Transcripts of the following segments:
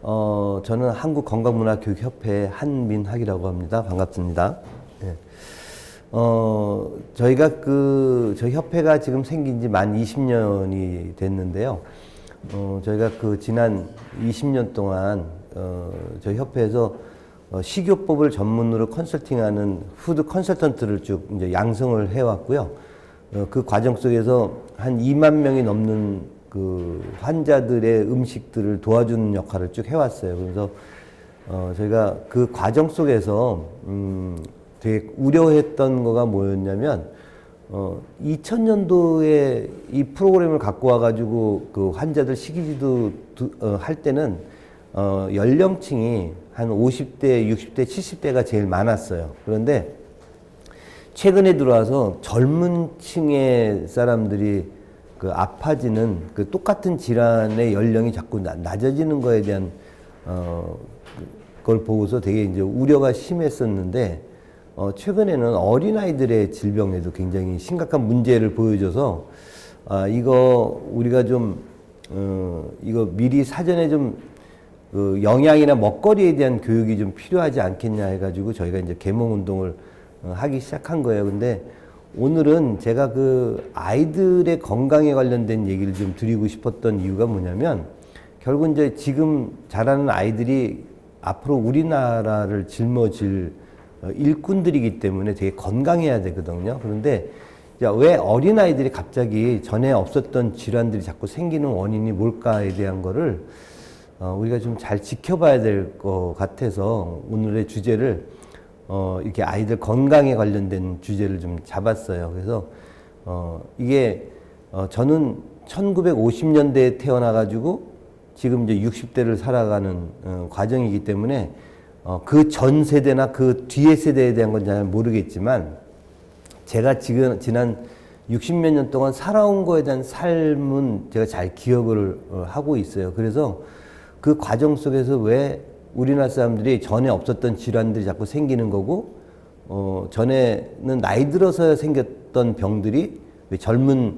저는 한국건강문화교육협회 한민학이라고 합니다. 반갑습니다. 네. 저희가 저희 협회가 지금 생긴 지 만 20년이 됐는데요. 저희가 지난 20년 동안, 저희 협회에서 식이요법을 전문으로 컨설팅하는 푸드 컨설턴트를 쭉 이제 양성을 해왔고요. 그 과정 속에서 한 2만 명이 넘는 환자들의 음식들을 도와주는 역할을 쭉 해왔어요. 그래서 저희가 그 과정 속에서 되게 우려했던 거가 뭐였냐면 2000년도에 이 프로그램을 갖고 와가지고 그 환자들 식이지도 할 때는 연령층이 한 50대, 60대, 70대가 제일 많았어요. 그런데 최근에 들어와서 젊은 층의 사람들이 아파지는 똑같은 질환의 연령이 자꾸 낮아지는 거에 대한 걸 보고서 되게 이제 우려가 심했었는데 최근에는 어린아이들의 질병에도 굉장히 심각한 문제를 보여줘서 이거 우리가 좀 이거 미리 사전에 좀 영양이나 먹거리에 대한 교육이 좀 필요하지 않겠냐 해가지고 저희가 이제 계몽 운동을 하기 시작한 거예요. 근데 오늘은 제가 아이들의 건강에 관련된 얘기를 좀 드리고 싶었던 이유가 뭐냐면 결국 이제 지금 자라는 아이들이 앞으로 우리나라를 짊어질 일꾼들이기 때문에 되게 건강해야 되거든요. 그런데 왜 어린아이들이 갑자기 전에 없었던 질환들이 자꾸 생기는 원인이 뭘까에 대한 거를 우리가 좀 잘 지켜봐야 될 것 같아서 오늘의 주제를 이렇게 아이들 건강에 관련된 주제를 좀 잡았어요. 그래서 이게 저는 1950년대에 태어나가지고 지금 이제 60대를 살아가는 과정이기 때문에 그 전 세대나 그 뒤의 세대에 대한 건 잘 모르겠지만 제가 지금 지난 60몇 년 동안 살아온 거에 대한 삶은 제가 잘 기억을 하고 있어요. 그래서 그 과정 속에서 왜 우리나라 사람들이 전에 없었던 질환들이 자꾸 생기는 거고, 전에는 나이 들어서 생겼던 병들이 왜 젊은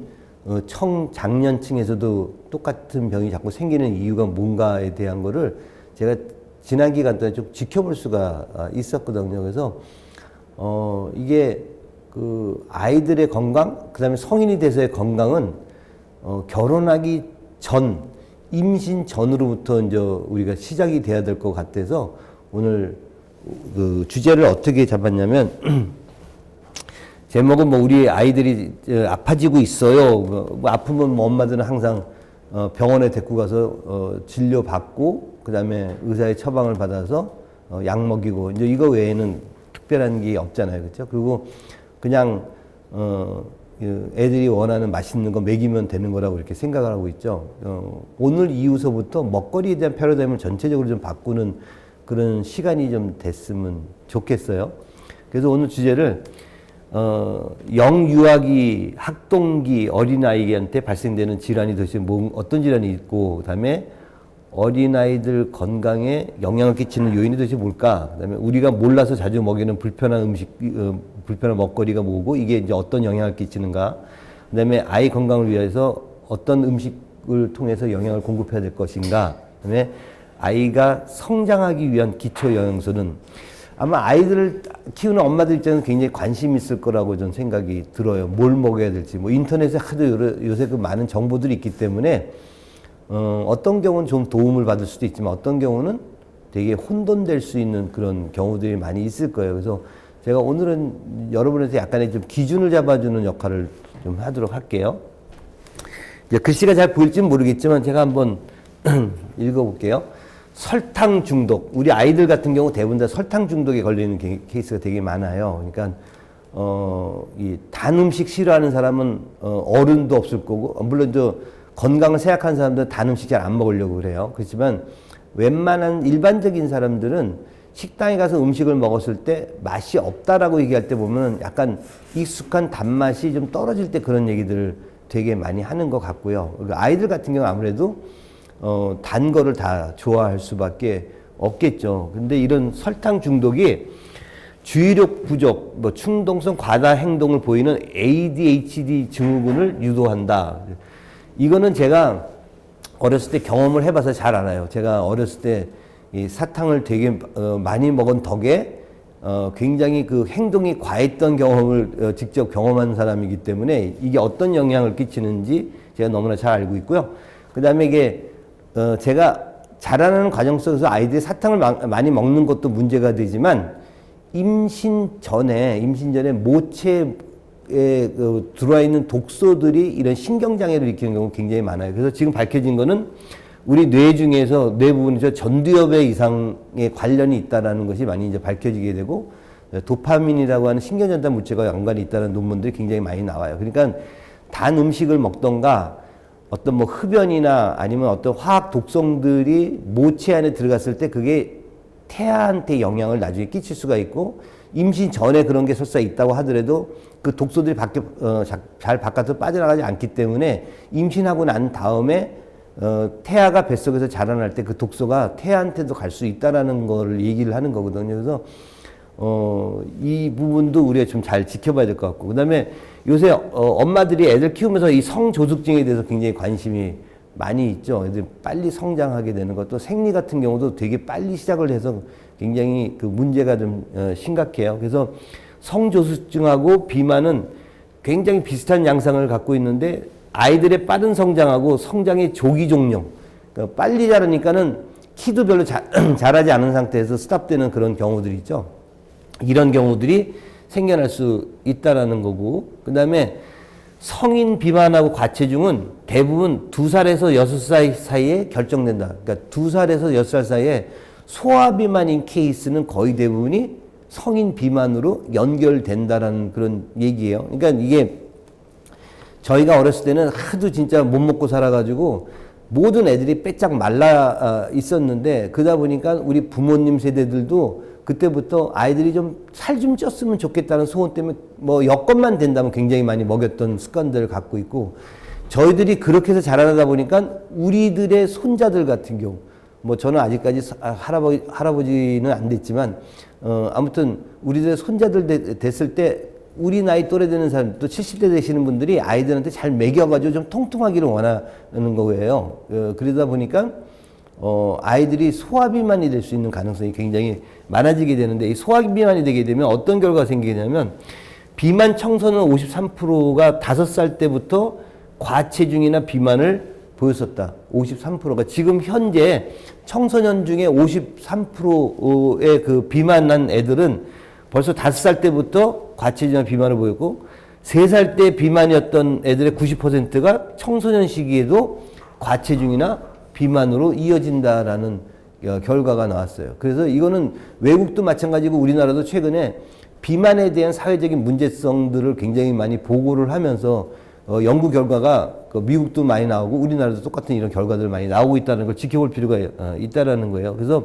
청장년층에서도 똑같은 병이 자꾸 생기는 이유가 뭔가에 대한 거를 제가 지난 기간 동안 좀 지켜볼 수가 있었거든요. 그래서 이게 아이들의 건강, 그 다음에 성인이 돼서의 건강은 결혼하기 전, 임신 전으로부터 이제 우리가 시작이 돼야 될 것 같아서 오늘 주제를 어떻게 잡았냐면 제목은 우리 아이들이 아파지고 있어요. 아프면 엄마들은 항상 병원에 데리고 가서 진료 받고 그 다음에 의사의 처방을 받아서 약 먹이고 이제 이거 외에는 특별한 게 없잖아요, 그렇죠? 그리고 그냥 애들이 원하는 맛있는 거 먹이면 되는 거라고 이렇게 생각을 하고 있죠. 오늘 이후서부터 먹거리에 대한 패러다임을 전체적으로 좀 바꾸는 그런 시간이 좀 됐으면 좋겠어요. 그래서 오늘 주제를 영유아기, 학동기 어린아이한테 발생되는 질환이 도대체 어떤 질환이 있고, 그 다음에 어린아이들 건강에 영향을 끼치는 요인이 도대체 뭘까? 그 다음에 우리가 몰라서 자주 먹이는 불편한 음식, 불편한 먹거리가 뭐고, 이게 이제 어떤 영향을 끼치는가? 그 다음에 아이 건강을 위해서 어떤 음식을 통해서 영양을 공급해야 될 것인가? 그 다음에 아이가 성장하기 위한 기초 영양소는 아마 아이들을 키우는 엄마들 입장에서 굉장히 관심이 있을 거라고 저는 생각이 들어요. 뭘 먹여야 될지. 인터넷에 하도 요새 많은 정보들이 있기 때문에 어떤 경우는 좀 도움을 받을 수도 있지만 어떤 경우는 되게 혼돈될 수 있는 그런 경우들이 많이 있을 거예요. 그래서 제가 오늘은 여러분한테 약간의 좀 기준을 잡아주는 역할을 좀 하도록 할게요. 이제 글씨가 잘 보일지는 모르겠지만 제가 한번 읽어볼게요. 설탕 중독. 우리 아이들 같은 경우 대부분 다 설탕 중독에 걸리는 케이스가 되게 많아요. 그러니까 이 단 음식 싫어하는 사람은 어른도 없을 거고, 물론 건강을 생각하는 사람들은 단 음식 잘 안 먹으려고 그래요. 그렇지만 웬만한 일반적인 사람들은 식당에 가서 음식을 먹었을 때 맛이 없다라고 얘기할 때 보면 약간 익숙한 단맛이 좀 떨어질 때 그런 얘기들을 되게 많이 하는 것 같고요. 아이들 같은 경우 아무래도 단 거를 다 좋아할 수밖에 없겠죠. 근데 이런 설탕 중독이 주의력 부족, 충동성 과다 행동을 보이는 ADHD 증후군을 유도한다. 이거는 제가 어렸을 때 경험을 해봐서 잘 알아요. 제가 어렸을 때 이 사탕을 되게 많이 먹은 덕에 굉장히 그 행동이 과했던 경험을 직접 경험한 사람이기 때문에 이게 어떤 영향을 끼치는지 제가 너무나 잘 알고 있고요. 그 다음에 이게 제가 자라나는 과정 속에서 아이들이 사탕을 많이 먹는 것도 문제가 되지만 임신 전에 모체에 들어와 있는 독소들이 이런 신경장애를 일으키는 경우가 굉장히 많아요. 그래서 지금 밝혀진 거는 우리 뇌 중에서 뇌 부분에서 전두엽의 이상에 관련이 있다라는 것이 많이 이제 밝혀지게 되고 도파민이라고 하는 신경전달 물질과 연관이 있다는 논문들이 굉장히 많이 나와요. 그러니까 단 음식을 먹던가 어떤 뭐 흡연이나 아니면 어떤 화학 독성들이 모체 안에 들어갔을 때 그게 태아한테 영향을 나중에 끼칠 수가 있고 임신 전에 그런 게 설사 있다고 하더라도 그 독소들이 잘 바깥으로 빠져나가지 않기 때문에 임신하고 난 다음에 태아가 뱃속에서 자라날 때 그 독소가 태아한테도 갈 수 있다라는 거를 얘기를 하는 거거든요. 그래서 이 부분도 우리가 좀 잘 지켜봐야 될 것 같고, 그 다음에 요새 엄마들이 애들 키우면서 이 성조숙증에 대해서 굉장히 관심이 많이 있죠. 애들 빨리 성장하게 되는 것도 생리 같은 경우도 되게 빨리 시작을 해서 굉장히 그 문제가 좀 심각해요. 그래서 성조숙증하고 비만은 굉장히 비슷한 양상을 갖고 있는데 아이들의 빠른 성장하고 성장의 조기 종료, 그러니까 빨리 자라니까는 키도 별로 자라지 않은 상태에서 스탑되는 그런 경우들이 있죠. 이런 경우들이 생겨날 수 있다라는 거고, 그 다음에 성인 비만하고 과체중은 대부분 2살에서 6살 사이에 결정된다. 그러니까 2살에서 6살 사이에 소아비만인 케이스는 거의 대부분이 성인 비만으로 연결된다라는 그런 얘기예요. 그러니까 이게 저희가 어렸을 때는 하도 진짜 못 먹고 살아가지고 모든 애들이 빼짝 말라 있었는데, 그러다 보니까 우리 부모님 세대들도 그때부터 아이들이 좀 살 좀 쪘으면 좋겠다는 소원 때문에 뭐 여건만 된다면 굉장히 많이 먹였던 습관들을 갖고 있고, 저희들이 그렇게 해서 자라다 보니까 우리들의 손자들 같은 경우, 뭐 저는 아직까지 할아버지는 안 됐지만 아무튼 우리들의 손자들 됐을 때 우리 나이 또래 되는 사람, 또 70대 되시는 분들이 아이들한테 잘 먹여가지고 좀 통통하기를 원하는 거예요. 그러다 보니까 아이들이 소아비만이 될 수 있는 가능성이 굉장히 많아지게 되는데, 이 소아비만이 되게 되면 어떤 결과가 생기냐면 비만 청소년 53%가 5살 때부터 과체중이나 비만을 보였었다. 53%가 지금 현재 청소년 중에 53%의 그 비만한 애들은 벌써 5살 때부터 과체중이나 비만을 보였고, 3살 때 비만이었던 애들의 90%가 청소년 시기에도 과체중이나 비만으로 이어진다라는 결과가 나왔어요. 그래서 이거는 외국도 마찬가지고 우리나라도 최근에 비만에 대한 사회적인 문제성들을 굉장히 많이 보고를 하면서 연구 결과가 미국도 많이 나오고 우리나라도 똑같은 이런 결과들 많이 나오고 있다는 걸 지켜볼 필요가 있다라는 거예요. 그래서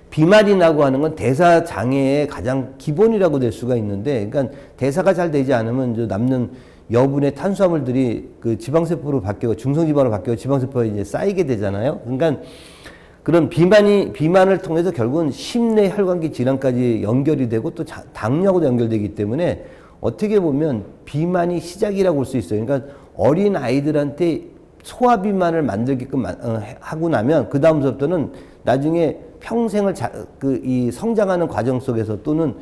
비만이라고 하는 건 대사 장애의 가장 기본이라고 될 수가 있는데, 그러니까 대사가 잘 되지 않으면 남는 여분의 탄수화물들이 그 지방세포로 바뀌고 중성지방으로 바뀌고 지방세포가 이제 쌓이게 되잖아요. 그러니까 그런 비만을 통해서 결국은 심내 혈관계 질환까지 연결이 되고 또 당뇨하고도 연결되기 때문에 어떻게 보면 비만이 시작이라고 볼 수 있어요. 그러니까 어린 아이들한테 소아비만을 만들게끔 하고 나면 그 다음부터는 나중에 평생을 이 성장하는 과정 속에서 또는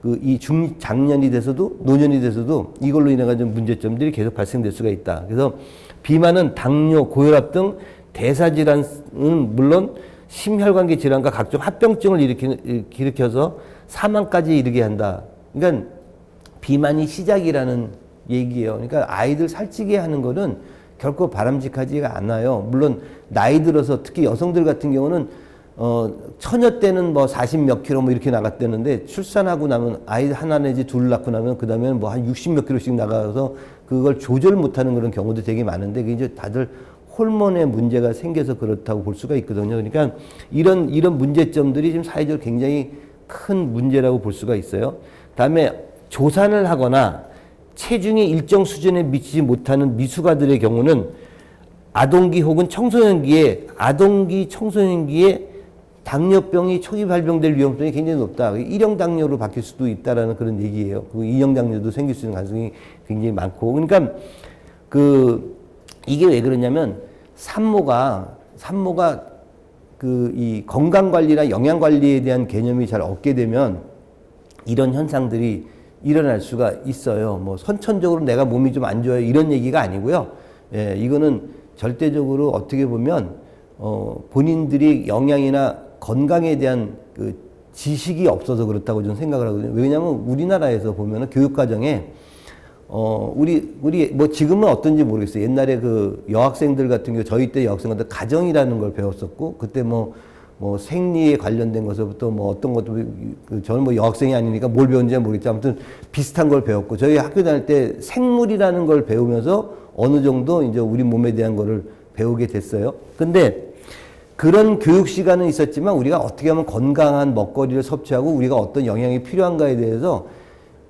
이 중장년이 돼서도 노년이 돼서도 이걸로 인해 가지고 문제점들이 계속 발생될 수가 있다. 그래서 비만은 당뇨, 고혈압 등 대사질환은 물론 심혈관계 질환과 각종 합병증을 일으켜서 사망까지 이르게 한다. 그러니까 비만이 시작이라는 얘기예요. 그러니까 아이들 살찌게 하는 거는 결코 바람직하지가 않아요. 물론 나이 들어서 특히 여성들 같은 경우는 처녀 때는 뭐 40 몇 킬로 뭐 이렇게 나갔다는데 출산하고 나면 아이 하나 내지 둘 낳고 나면 그 다음에는 뭐 한 60 몇 킬로씩 나가서 그걸 조절 못하는 그런 경우도 되게 많은데, 그게 이제 다들 호르몬의 문제가 생겨서 그렇다고 볼 수가 있거든요. 그러니까 이런 문제점들이 지금 사회적으로 굉장히 큰 문제라고 볼 수가 있어요. 다음에 조산을 하거나 체중이 일정 수준에 미치지 못하는 미숙아들의 경우는 아동기 혹은 청소년기에 당뇨병이 초기 발병될 위험성이 굉장히 높다. 1형 당뇨로 바뀔 수도 있다라는 그런 얘기예요. 그 2형 당뇨도 생길 수 있는 가능성이 굉장히 많고. 그러니까 이게 왜 그러냐면 산모가 그 이 건강 관리나 영양 관리에 대한 개념이 잘 없게 되면 이런 현상들이 일어날 수가 있어요. 뭐 선천적으로 내가 몸이 좀 안 좋아요 이런 얘기가 아니고요. 예, 이거는 절대적으로 어떻게 보면 본인들이 영양이나 건강에 대한 그 지식이 없어서 그렇다고 저는 생각을 하거든요. 왜냐하면 우리나라에서 보면은 교육 과정에 우리 뭐 지금은 어떤지 모르겠어요. 옛날에 그 여학생들 같은 경우 저희 때 여학생들 가정이라는 걸 배웠었고 그때 뭐 생리에 관련된 것부터 뭐 어떤 것도 저는 뭐 여학생이 아니니까 뭘 배웠는지 모르겠지만 아무튼 비슷한 걸 배웠고 저희 학교 다닐 때 생물이라는 걸 배우면서 어느 정도 이제 우리 몸에 대한 거를 배우게 됐어요. 근데 그런 교육 시간은 있었지만 우리가 어떻게 하면 건강한 먹거리를 섭취하고 우리가 어떤 영양이 필요한가에 대해서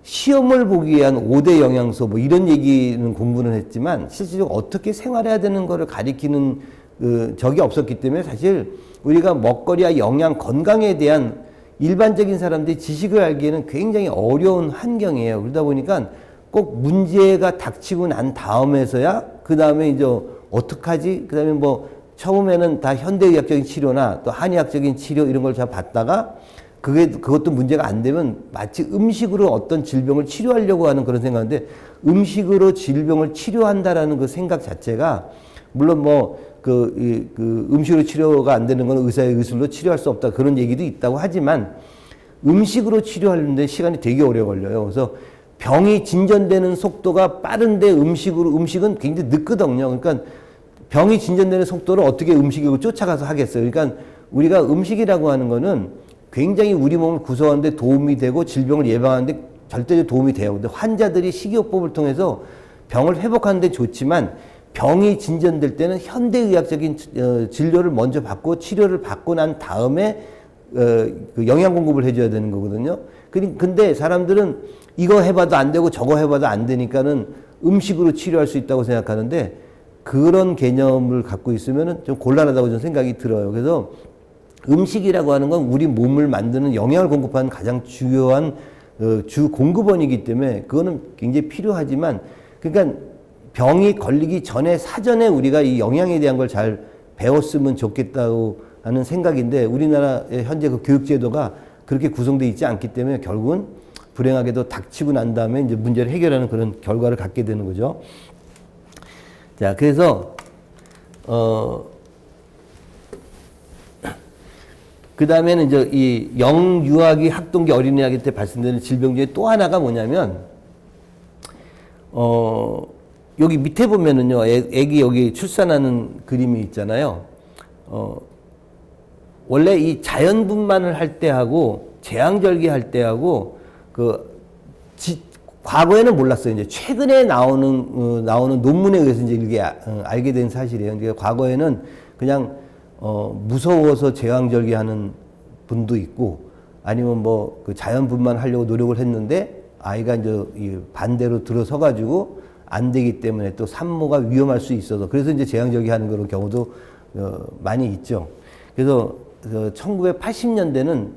시험을 보기 위한 5대 영양소 뭐 이런 얘기는 공부는 했지만 실질적으로 어떻게 생활해야 되는 거를 가리키는 적이 없었기 때문에 사실 우리가 먹거리와 영양 건강에 대한 일반적인 사람들이 지식을 알기에는 굉장히 어려운 환경이에요. 그러다 보니까 꼭 문제가 닥치고 난 다음에서야 그 다음에 이제 어떡하지? 그 다음에 뭐 처음에는 다 현대의학적인 치료나 또 한의학적인 치료 이런 걸 잘 받다가 그것도 문제가 안 되면 마치 음식으로 어떤 질병을 치료하려고 하는 그런 생각인데 음식으로 질병을 치료한다라는 그 생각 자체가 물론 그 음식으로 치료가 안 되는 건 의사의 의술로 치료할 수 없다 그런 얘기도 있다고 하지만 음식으로 치료하는데 시간이 되게 오래 걸려요. 그래서 병이 진전되는 속도가 빠른데 음식은 굉장히 늦거든요. 그러니까 병이 진전되는 속도를 어떻게 음식으로 쫓아가서 하겠어요. 그러니까 우리가 음식이라고 하는 거는 굉장히 우리 몸을 구성하는데 도움이 되고 질병을 예방하는데 절대적으로 도움이 돼요. 근데 환자들이 식이요법을 통해서 병을 회복하는 데 좋지만 병이 진전될 때는 현대의학적인 진료를 먼저 받고 치료를 받고 난 다음에 그 영양 공급을 해줘야 되는 거거든요. 근데 사람들은 이거 해봐도 안 되고 저거 해봐도 안 되니까는 음식으로 치료할 수 있다고 생각하는데 그런 개념을 갖고 있으면은 좀 곤란하다고 저는 생각이 들어요. 그래서 음식이라고 하는 건 우리 몸을 만드는 영양을 공급하는 가장 주요한 주 공급원이기 때문에 그거는 굉장히 필요하지만 그러니까 병이 걸리기 전에 사전에 우리가 이 영양에 대한 걸 잘 배웠으면 좋겠다고 하는 생각인데 우리나라의 현재 그 교육제도가 그렇게 구성되어 있지 않기 때문에 결국은 불행하게도 닥치고 난 다음에 이제 문제를 해결하는 그런 결과를 갖게 되는 거죠. 자, 그래서 그 다음에는 이제 이 영유아기, 학동기, 어린이아기 때 발생되는 질병 중에 또 하나가 뭐냐면, 여기 밑에 보면은요, 애기 여기 출산하는 그림이 있잖아요. 원래 이 자연분만을 할 때하고, 제왕절개 할 때하고, 과거에는 몰랐어요. 이제 최근에 나오는 논문에 의해서 이제 이게 알게 된 사실이에요. 그러니까 과거에는 그냥 무서워서 제왕절개하는 분도 있고 아니면 그 자연분만 하려고 노력을 했는데 아이가 이제 반대로 들어서 가지고 안 되기 때문에 또 산모가 위험할 수 있어서 그래서 이제 제왕절개하는 그런 경우도 많이 있죠. 그래서 1980년대는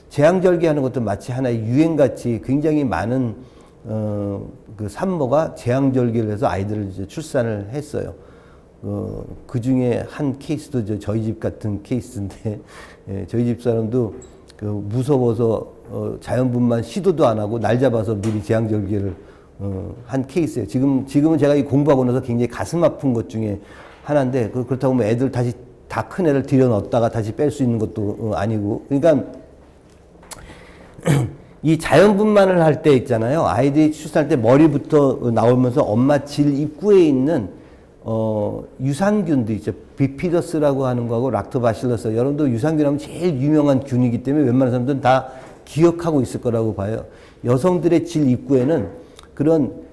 제왕절개하는 것도 마치 하나의 유행같이 굉장히 많은 그 산모가 제왕절개를 해서 아이들을 이제 출산을 했어요. 그 중에 한 케이스도 저희 집 같은 케이스인데, 예, 저희 집 사람도 무서워서 자연분만 시도도 안 하고 날 잡아서 미리 제왕절개를 한 케이스예요. 지금은 제가 이 공부하고 나서 굉장히 가슴 아픈 것 중에 하나인데, 그렇다고 뭐 애들 다시 다 큰 애를 들여 넣었다가 다시 뺄 수 있는 것도 아니고, 그러니까 이 자연분만을 할 때 있잖아요. 아이들이 출산할 때 머리부터 나오면서 엄마 질 입구에 있는 유산균도 있죠. 비피더스라고 하는 거하고 락토바실러스. 여러분도 유산균 하면 제일 유명한 균이기 때문에 웬만한 사람들은 다 기억하고 있을 거라고 봐요. 여성들의 질 입구에는 그런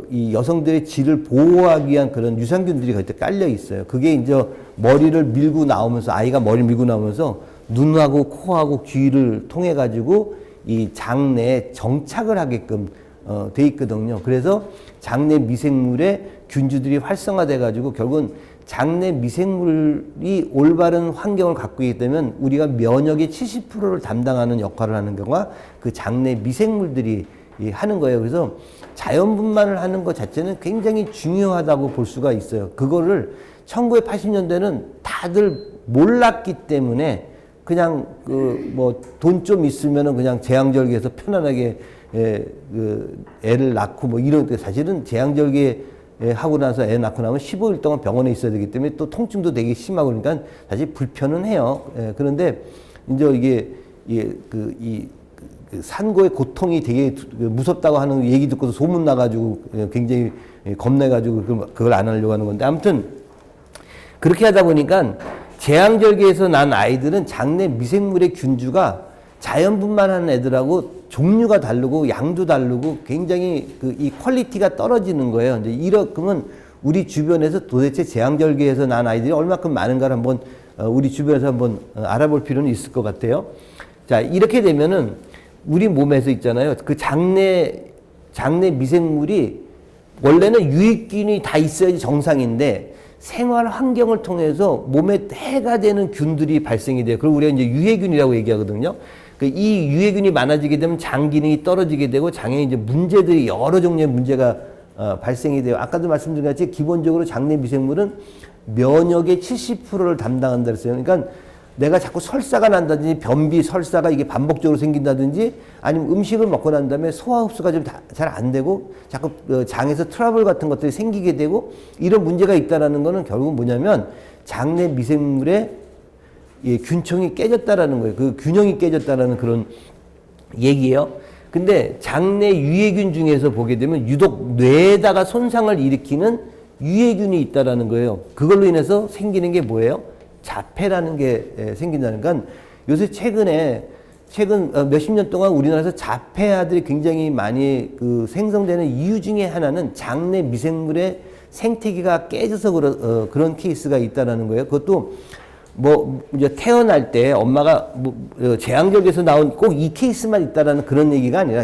이 여성들의 질을 보호하기 위한 그런 유산균들이 거기에 깔려 있어요. 그게 이제 머리를 밀고 나오면서 아이가 머리를 밀고 나오면서 눈하고 코하고 귀를 통해 가지고 이 장내에 정착을 하게끔 돼 있거든요. 그래서 장내 미생물의 균주들이 활성화돼 가지고 결국은 장내 미생물이 올바른 환경을 갖고 있기 때문에 우리가 면역의 70%를 담당하는 역할을 하는 경우가 그 장내 미생물들이 하는 거예요. 그래서 자연분만을 하는 것 자체는 굉장히 중요하다고 볼 수가 있어요. 그거를 1980년대는 다들 몰랐기 때문에 그냥 뭐 돈 좀 있으면은 그냥 제왕절개해서 편안하게 애를 낳고 뭐 이런 데 사실은 제왕절개 하고 나서 애 낳고 나면 15일 동안 병원에 있어야 되기 때문에 또 통증도 되게 심하고 그러니까 사실 불편은 해요. 그런데 이제 이게 그 산고의 고통이 되게 무섭다고 하는 얘기 듣고서 소문 나가지고 굉장히 겁내가지고 그걸 안 하려고 하는 건데 아무튼 그렇게 하다 보니까 제왕절개에서 난 아이들은 장내 미생물의 균주가 자연분만 하는 애들하고 종류가 다르고 양도 다르고 굉장히 이 퀄리티가 떨어지는 거예요. 이제 그러면 우리 주변에서 도대체 제왕절개에서 난 아이들이 얼마큼 많은가를 한번 우리 주변에서 한번 알아볼 필요는 있을 것 같아요. 자, 이렇게 되면은 우리 몸에서 있잖아요. 그 장내 미생물이 원래는 유익균이 다 있어야지 정상인데 생활 환경을 통해서 몸에 해가 되는 균들이 발생이 돼요. 그리고 우리가 이제 유해균이라고 얘기하거든요. 이 유해균이 많아지게 되면 장 기능이 떨어지게 되고 장에 이제 문제들이 여러 종류의 문제가 발생이 돼요. 아까도 말씀드린 같이 기본적으로 장내 미생물은 면역의 70%를 담당한다 그랬어요. 그러니까 내가 자꾸 설사가 난다든지 변비, 설사가 이게 반복적으로 생긴다든지 아니면 음식을 먹고 난 다음에 소화 흡수가 좀 잘 안 되고 자꾸 장에서 트러블 같은 것들이 생기게 되고 이런 문제가 있다라는 거는 결국은 뭐냐면 장내 미생물의 균형이 깨졌다라는 거예요. 그 균형이 깨졌다라는 그런 얘기예요. 근데 장내 유해균 중에서 보게 되면 유독 뇌에다가 손상을 일으키는 유해균이 있다라는 거예요. 그걸로 인해서 생기는 게 뭐예요? 자폐라는 게 생긴다는 건 요새 최근 몇십 년 동안 우리나라에서 자폐아들이 굉장히 많이 생성되는 이유 중에 하나는 장내 미생물의 생태계가 깨져서 그런 케이스가 있다라는 거예요. 그것도 뭐 이제 태어날 때 엄마가 제왕절개에서 나온 꼭 이 케이스만 있다라는 그런 얘기가 아니라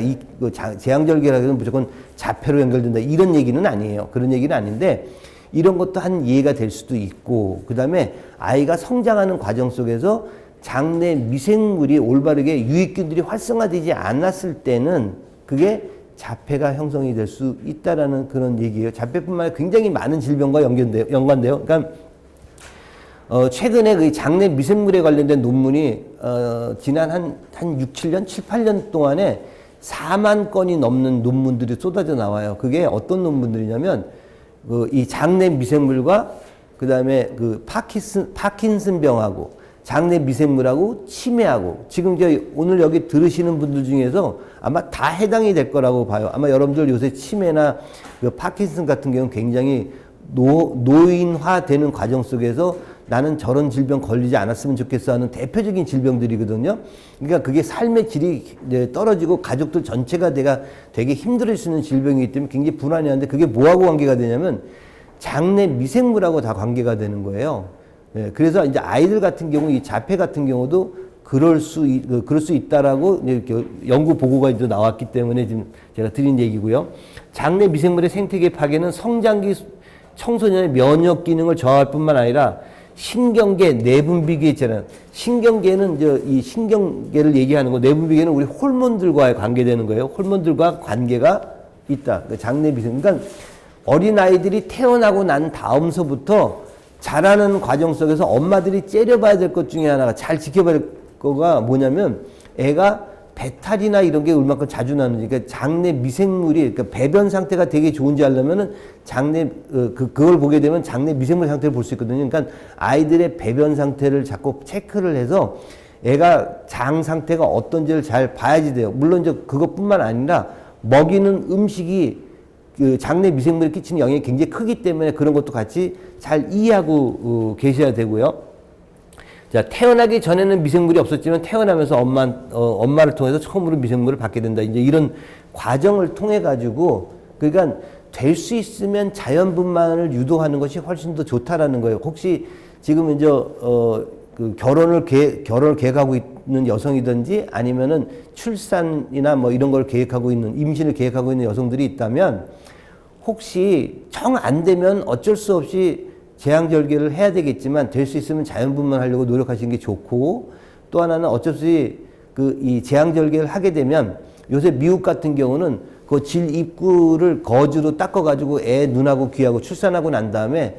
제왕절개라고 하면 무조건 자폐로 연결된다 이런 얘기는 아니에요. 그런 얘기는 아닌데 이런 것도 한 예가 될 수도 있고 그다음에 아이가 성장하는 과정 속에서 장내 미생물이 올바르게 유익균들이 활성화되지 않았을 때는 그게 자폐가 형성이 될 수 있다라는 그런 얘기예요. 자폐뿐만 아니라 굉장히 많은 질병과 연관돼요. 그러니까 최근에 그 장내 미생물에 관련된 논문이 지난 한 6, 7년, 7, 8년 동안에 4만 건이 넘는 논문들이 쏟아져 나와요. 그게 어떤 논문들이냐면 이 장내 미생물과 그다음에 파킨슨병하고 장내 미생물하고 치매하고 지금 오늘 여기 들으시는 분들 중에서 아마 다 해당이 될 거라고 봐요. 아마 여러분들 요새 치매나 파킨슨 같은 경우는 굉장히 노인화되는 과정 속에서 나는 저런 질병 걸리지 않았으면 좋겠어 하는 대표적인 질병들이거든요. 그러니까 그게 삶의 질이 떨어지고 가족들 전체가 되게 힘들을 수 있는 질병이기 때문에 굉장히 불안해하는데 그게 뭐하고 관계가 되냐면 장내 미생물하고 다 관계가 되는 거예요. 그래서 이제 아이들 같은 경우 이 자폐 같은 경우도 그럴 수 있다라고 연구 보고가 이제 나왔기 때문에 지금 제가 드린 얘기고요. 장내 미생물의 생태계 파괴는 성장기 청소년의 면역 기능을 저하할 뿐만 아니라 신경계, 내분비계 있잖아요. 신경계는 이 신경계를 얘기하는 거, 내분비계는 우리 호르몬들과의 관계되는 거예요. 호르몬들과 관계가 있다. 장내 미생물. 그러니까 어린아이들이 태어나고 난 다음서부터 자라는 과정 속에서 엄마들이 째려봐야 될 것 중에 하나가 잘 지켜봐야 될 거가 뭐냐면 애가 배탈이나 이런 게 얼마큼 자주 나는지, 그러니까 장내 미생물이, 그러니까 배변 상태가 되게 좋은지 알려면은 그걸 보게 되면 장내 미생물 상태를 볼 수 있거든요. 그러니까 아이들의 배변 상태를 자꾸 체크를 해서 애가 장 상태가 어떤지를 잘 봐야지 돼요. 물론 이제 그것뿐만 아니라 먹이는 음식이 장내 미생물이 끼치는 영향이 굉장히 크기 때문에 그런 것도 같이 잘 이해하고 계셔야 되고요. 자, 태어나기 전에는 미생물이 없었지만 태어나면서 엄마를 통해서 처음으로 미생물을 받게 된다. 이제 이런 과정을 통해 가지고 그러니까 될 수 있으면 자연분만을 유도하는 것이 훨씬 더 좋다라는 거예요. 혹시 지금 이제 결혼을 계획하고 있는 여성이든지 아니면은 출산이나 뭐 이런 걸 계획하고 있는 임신을 계획하고 있는 여성들이 있다면 혹시 정 안 되면 어쩔 수 없이 제왕절개를 해야 되겠지만 될 수 있으면 자연분만 하려고 노력하시는 게 좋고 또 하나는 어쩔 수 없이 이 제왕절개를 하게 되면 요새 미국 같은 경우는 그 질 입구를 거즈로 닦아가지고 애 눈하고 귀하고 출산하고 난 다음에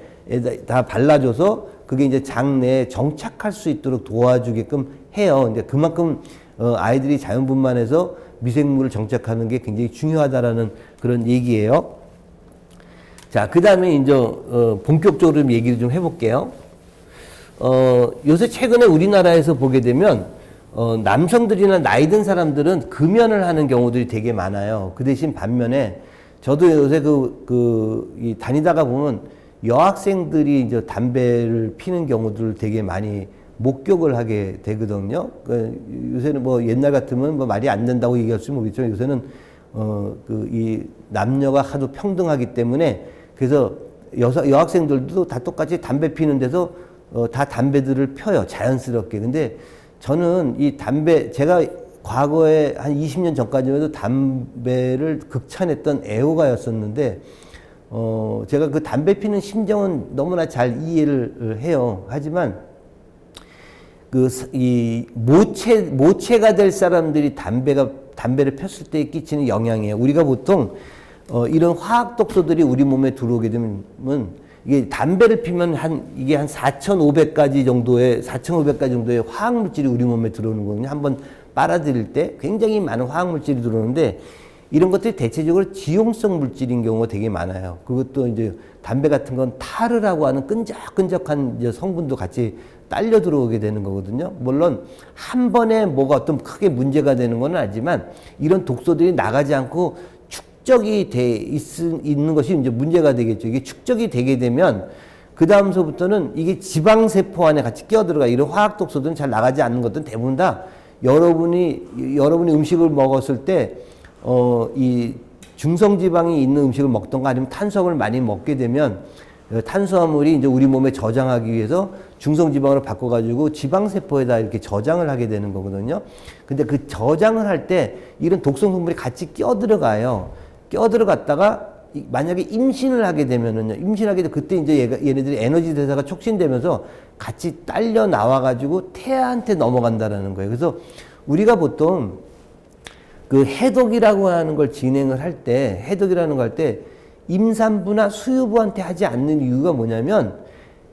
다 발라줘서 그게 이제 장 내에 정착할 수 있도록 도와주게끔 해요. 이제 그만큼 아이들이 자연분만해서 미생물을 정착하는 게 굉장히 중요하다라는 그런 얘기예요. 자, 그 다음에 이제 본격적으로 좀 얘기를 좀 해볼게요. 요새 최근에 우리나라에서 보게 되면 남성들이나 나이 든 사람들은 금연을 하는 경우들이 되게 많아요. 그 대신 반면에 저도 요새 다니다가 보면 여학생들이 이제 담배를 피는 경우들을 되게 많이 목격을 하게 되거든요. 요새는 뭐 옛날 같으면 뭐 말이 안 된다고 얘기할 수 모르겠지만 요새는 이 남녀가 하도 평등하기 때문에 그래서 여학생들도 다 똑같이 담배 피는 데서 다 담배들을 펴요. 자연스럽게. 근데 저는 이 담배, 제가 과거에 한 20년 전까지만 해도 담배를 극찬했던 애호가였었는데, 제가 그 담배 피는 심정은 너무나 잘 이해를 해요. 하지만, 모체가 될 사람들이 담배를 폈을 때 끼치는 영향이에요. 우리가 보통, 이런 화학 독소들이 우리 몸에 들어오게 되면, 이게 담배를 피면 이게 한 4,500가지 정도의 화학물질이 우리 몸에 들어오는 거거든요. 한번 빨아들일 때 굉장히 많은 화학물질이 들어오는데 이런 것들이 대체적으로 지용성 물질인 경우가 되게 많아요. 그것도 이제 담배 같은 건 타르라고 하는 끈적끈적한 이제 성분도 같이 딸려 들어오게 되는 거거든요. 물론 한 번에 뭐가 어떤 크게 문제가 되는 건 아니지만 이런 독소들이 나가지 않고 축적이 있는 것이 이제 문제가 되겠죠. 이게 축적이 되게 되면 그 다음서부터는 이게 지방세포 안에 같이 끼어들어가. 이런 화학독소들은 잘 나가지 않는 것들은 대부분 다 여러분이 음식을 먹었을 때, 이 중성지방이 있는 음식을 먹던가 아니면 탄수화물을 많이 먹게 되면 탄수화물이 이제 우리 몸에 저장하기 위해서 중성지방으로 바꿔가지고 지방세포에다 이렇게 저장을 하게 되는 거거든요. 근데 그 저장을 할 때 이런 독성 성분이 같이 끼어들어가요. 끼어들어갔다가 만약에 임신을 하게 되면은요, 그때 이제 얘네들이 에너지 대사가 촉진되면서 같이 딸려 나와가지고 태아한테 넘어간다라는 거예요. 그래서 우리가 보통 그 해독이라고 하는 걸 진행을 할 때, 임산부나 수유부한테 하지 않는 이유가 뭐냐면,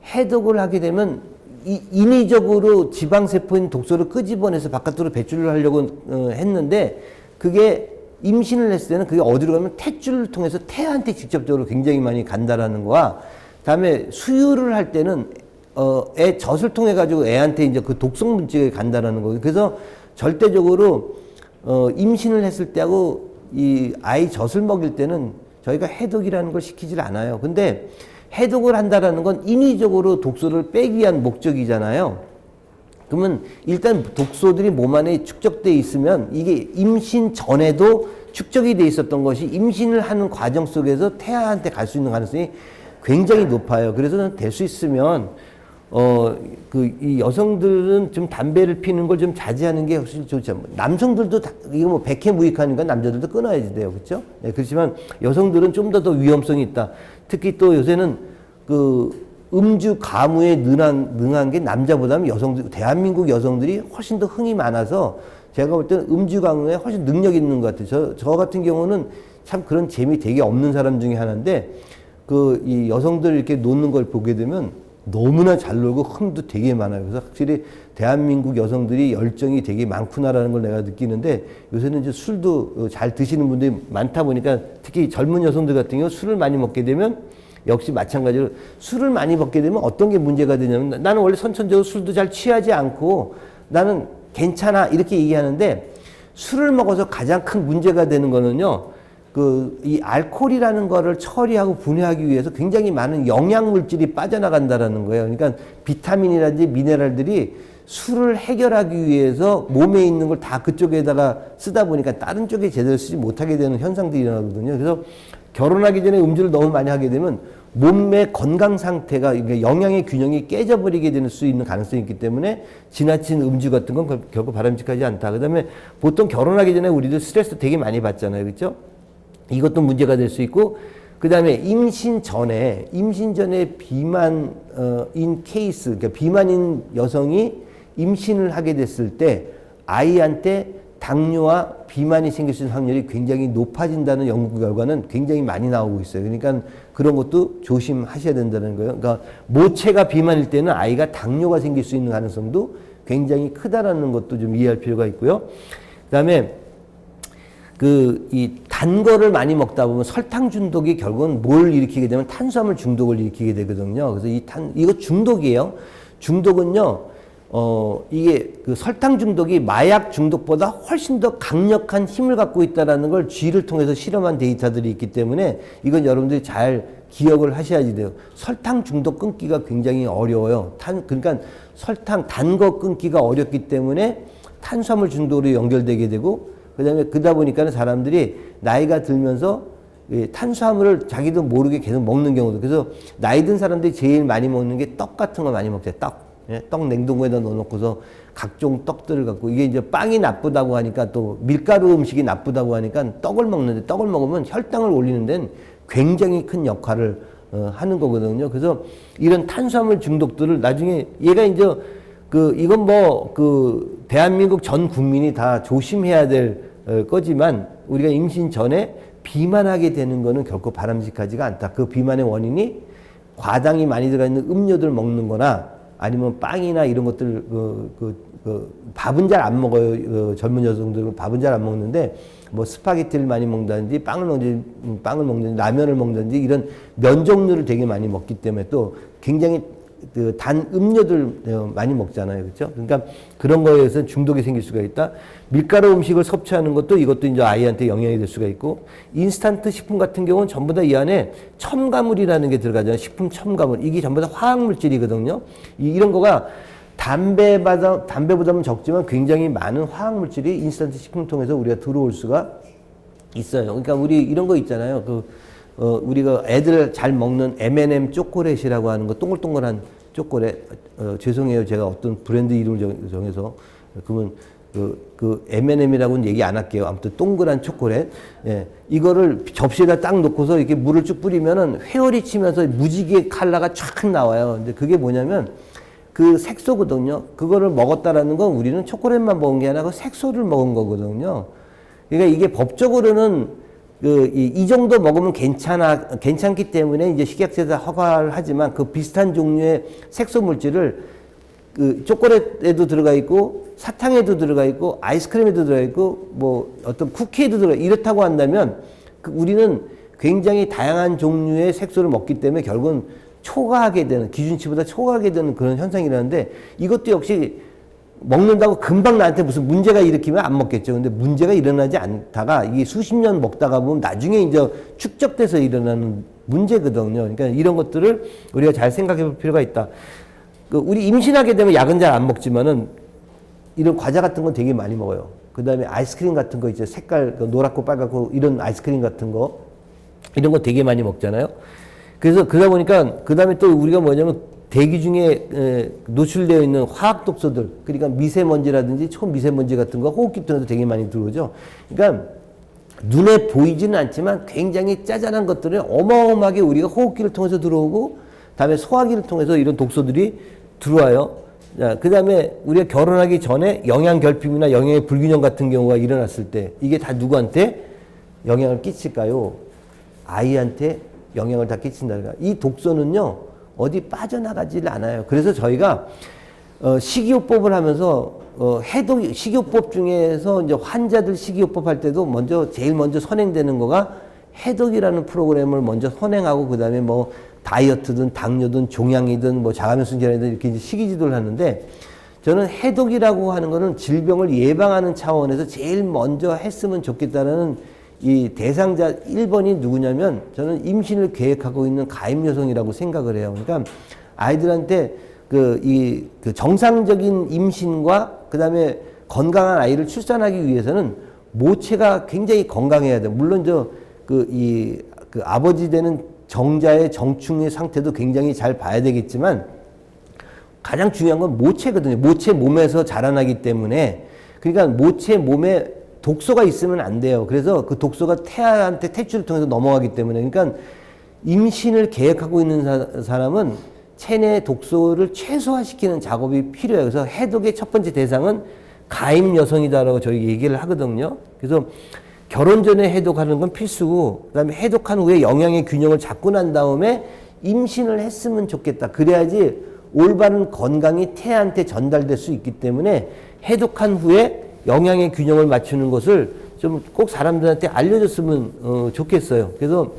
해독을 하게 되면 인위적으로 지방세포인 독소를 끄집어내서 바깥으로 배출을 하려고 했는데, 그게 임신을 했을 때는 그게 어디로 가면 탯줄을 통해서 태아한테 직접적으로 굉장히 많이 간다라는 거와, 다음에 수유를 할 때는 애 젖을 통해 가지고 애한테 이제 그 독성 물질이 간다라는 거예요. 그래서 절대적으로 임신을 했을 때하고 이 아이 젖을 먹일 때는 저희가 해독이라는 걸 시키질 않아요. 근데 해독을 한다라는 건 인위적으로 독소를 빼기 위한 목적이잖아요. 그러면 일단 독소들이 몸 안에 축적돼 있으면 이게 임신 전에도 축적이 돼 있었던 것이 임신을 하는 과정 속에서 태아한테 갈 수 있는 가능성이 굉장히 높아요. 그래서 될 수 있으면 이 여성들은 좀 담배를 피는 걸 좀 자제하는 게 훨씬 좋죠. 남성들도 이거 뭐 백해무익하니까 남자들도 끊어야지 돼요. 그렇죠? 네, 그렇지만 여성들은 좀 더 위험성이 있다. 특히 또 요새는 음주 가무에 능한 게 남자보다는 대한민국 여성들이 훨씬 더 흥이 많아서 제가 볼 때는 음주 가무에 훨씬 능력 있는 것 같아요. 저 같은 경우는 참 그런 재미 되게 없는 사람 중에 하나인데, 이 여성들 이렇게 노는 걸 보게 되면 너무나 잘 놀고 흥도 되게 많아요. 그래서 확실히 대한민국 여성들이 열정이 되게 많구나라는 걸 내가 느끼는데, 요새는 이제 술도 잘 드시는 분들이 많다 보니까 특히 젊은 여성들 같은 경우 술을 많이 먹게 되면 역시 마찬가지로 술을 많이 먹게 되면 어떤 게 문제가 되냐면, 나는 원래 선천적으로 술도 잘 취하지 않고 나는 괜찮아 이렇게 얘기하는데, 술을 먹어서 가장 큰 문제가 되는 거는요, 이 알코올이라는 거를 처리하고 분해하기 위해서 굉장히 많은 영양물질이 빠져나간다라는 거예요. 그러니까 비타민이라든지 미네랄들이 술을 해결하기 위해서 몸에 있는 걸 다 그쪽에다가 쓰다 보니까 다른 쪽에 제대로 쓰지 못하게 되는 현상들이 일어나거든요. 그래서 결혼하기 전에 음주를 너무 많이 하게 되면 몸의 건강 상태가, 영양의 균형이 깨져버리게 될 수 있는 가능성이 있기 때문에 지나친 음주 같은 건 결코 바람직하지 않다. 그 다음에 보통 결혼하기 전에 우리도 스트레스 되게 많이 받잖아요. 그렇죠? 이것도 문제가 될 수 있고, 그 다음에 임신 전에 비만인 케이스, 그러니까 비만인 여성이 임신을 하게 됐을 때 아이한테 당뇨와 비만이 생길 수 있는 확률이 굉장히 높아진다는 연구 결과는 굉장히 많이 나오고 있어요. 그러니까 그런 것도 조심하셔야 된다는 거예요. 그러니까 모체가 비만일 때는 아이가 당뇨가 생길 수 있는 가능성도 굉장히 크다라는 것도 좀 이해할 필요가 있고요. 그다음에 이 단 거를 많이 먹다 보면 설탕 중독이 결국은 뭘 일으키게 되면 탄수화물 중독을 일으키게 되거든요. 그래서 이거 중독이에요. 중독은요, 이게 그 설탕 중독이 마약 중독보다 훨씬 더 강력한 힘을 갖고 있다라는 걸 쥐를 통해서 실험한 데이터들이 있기 때문에 이건 여러분들이 잘 기억을 하셔야지 돼요. 설탕 중독 끊기가 굉장히 어려워요. 그러니까 설탕, 단 거 끊기가 어렵기 때문에 탄수화물 중독으로 연결되게 되고, 그다음에 그러다 보니까는 사람들이 나이가 들면서 탄수화물을 자기도 모르게 계속 먹는 경우도. 그래서 나이 든 사람들이 제일 많이 먹는 게 떡 같은 거 많이 먹죠. 떡. 예? 떡 냉동고에다 넣어놓고서 각종 떡들을 갖고, 이게 이제 빵이 나쁘다고 하니까 또 밀가루 음식이 나쁘다고 하니까 떡을 먹는데, 떡을 먹으면 혈당을 올리는 데는 굉장히 큰 역할을 하는 거거든요. 그래서 이런 탄수화물 중독들을 나중에 얘가 이제 이건 대한민국 전 국민이 다 조심해야 될 거지만, 우리가 임신 전에 비만하게 되는 거는 결코 바람직하지가 않다. 그 비만의 원인이 과당이 많이 들어가 있는 음료들 먹는 거나 아니면 빵이나 이런 것들, 밥은 잘 안 먹어요. 젊은 여성들은 밥은 잘 안 먹는데, 뭐 스파게티를 많이 먹는다든지, 빵을 먹는다든지, 라면을 먹는다든지, 이런 면 종류를 되게 많이 먹기 때문에 또 굉장히 단 음료들 많이 먹잖아요. 그렇죠? 그러니까 그런 거에 의해서 중독이 생길 수가 있다. 밀가루 음식을 섭취하는 것도 이것도 이제 아이한테 영향이 될 수가 있고, 인스턴트 식품 같은 경우는 전부 다 이 안에 첨가물이라는 게 들어가잖아요. 식품 첨가물. 이게 전부 다 화학물질이거든요. 이런 거가 담배보다는 적지만 굉장히 많은 화학물질이 인스턴트 식품 통해서 우리가 들어올 수가 있어요. 그러니까 우리 이런 거 있잖아요. 우리가 애들 잘 먹는 M&M 초콜릿이라고 하는 거, 동글동글한 초콜릿. 죄송해요. 제가 어떤 브랜드 이름을 정해서. 그러면 M&M이라고는 얘기 안 할게요. 아무튼 동그란 초콜릿. 예. 이거를 접시에다 딱 놓고서 이렇게 물을 쭉 뿌리면은 회오리 치면서 무지개 컬러가 쫙 나와요. 근데 그게 뭐냐면 그 색소거든요. 그거를 먹었다라는 건 우리는 초콜릿만 먹은 게 아니라 그 색소를 먹은 거거든요. 그러니까 이게 법적으로는 이 정도 먹으면 괜찮기 때문에 이제 식약처에서 허가를 하지만, 그 비슷한 종류의 색소 물질을 초콜릿에도 들어가 있고, 사탕에도 들어가 있고, 아이스크림에도 들어가 있고, 뭐 어떤 쿠키에도 들어가, 이렇다고 한다면 우리는 굉장히 다양한 종류의 색소를 먹기 때문에 결국은 초과하게 되는, 기준치보다 초과하게 되는 그런 현상이라는데, 이것도 역시 먹는다고 금방 나한테 무슨 문제가 일으키면 안 먹겠죠. 근데 문제가 일어나지 않다가 이게 수십 년 먹다가 보면 나중에 이제 축적돼서 일어나는 문제거든요. 그러니까 이런 것들을 우리가 잘 생각해 볼 필요가 있다. 우리 임신하게 되면 약은 잘 안 먹지만은 이런 과자 같은 건 되게 많이 먹어요. 그 다음에 아이스크림 같은 거 있죠. 색깔 노랗고 빨갛고 이런 아이스크림 같은 거, 이런 거 되게 많이 먹잖아요. 그래서 그러다 보니까 그 다음에 또 우리가 뭐냐면 대기 중에 노출되어 있는 화학 독소들, 그러니까 미세먼지라든지 초미세먼지 같은 거 호흡기 통해서 되게 많이 들어오죠. 그러니까 눈에 보이지는 않지만 굉장히 짜잘한 것들을 어마어마하게 우리가 호흡기를 통해서 들어오고, 다음에 소화기를 통해서 이런 독소들이 들어와요. 그 다음에 우리가 결혼하기 전에 영양결핍이나 영양의 불균형 같은 경우가 일어났을 때 이게 다 누구한테 영향을 끼칠까요? 아이한테 영향을 다 끼친다. 이 독소는요, 어디 빠져나가질 않아요. 그래서 저희가 식이요법을 하면서 식이요법 중에서 이제 환자들 식이요법 할 때도 제일 먼저 선행되는 거가 해독이라는 프로그램을 먼저 선행하고, 그 다음에 뭐 다이어트든 당뇨든 종양이든 뭐 자가면성 질환이든 이렇게 이제 식이지도를 하는데, 저는 해독이라고 하는 거는 질병을 예방하는 차원에서 제일 먼저 했으면 좋겠다는 이 대상자 1번이 누구냐면, 저는 임신을 계획하고 있는 가임 여성이라고 생각을 해요. 그러니까 아이들한테 그 정상적인 임신과 그 다음에 건강한 아이를 출산하기 위해서는 모체가 굉장히 건강해야 돼요. 물론 아버지 되는 정자의 정충의 상태도 굉장히 잘 봐야 되겠지만, 가장 중요한 건 모체거든요. 모체 몸에서 자라나기 때문에. 그러니까 모체 몸에 독소가 있으면 안 돼요. 그래서 그 독소가 태아한테 퇴출을 통해서 넘어가기 때문에. 그러니까 임신을 계획하고 있는 사람은 체내 독소를 최소화시키는 작업이 필요해요. 그래서 해독의 첫 번째 대상은 가임 여성이다라고 저희 얘기를 하거든요. 그래서 결혼 전에 해독하는 건 필수고, 그다음에 해독한 후에 영양의 균형을 잡고 난 다음에 임신을 했으면 좋겠다. 그래야지 올바른 건강이 태아한테 전달될 수 있기 때문에 해독한 후에 영양의 균형을 맞추는 것을 좀 꼭 사람들한테 알려줬으면 좋겠어요. 그래서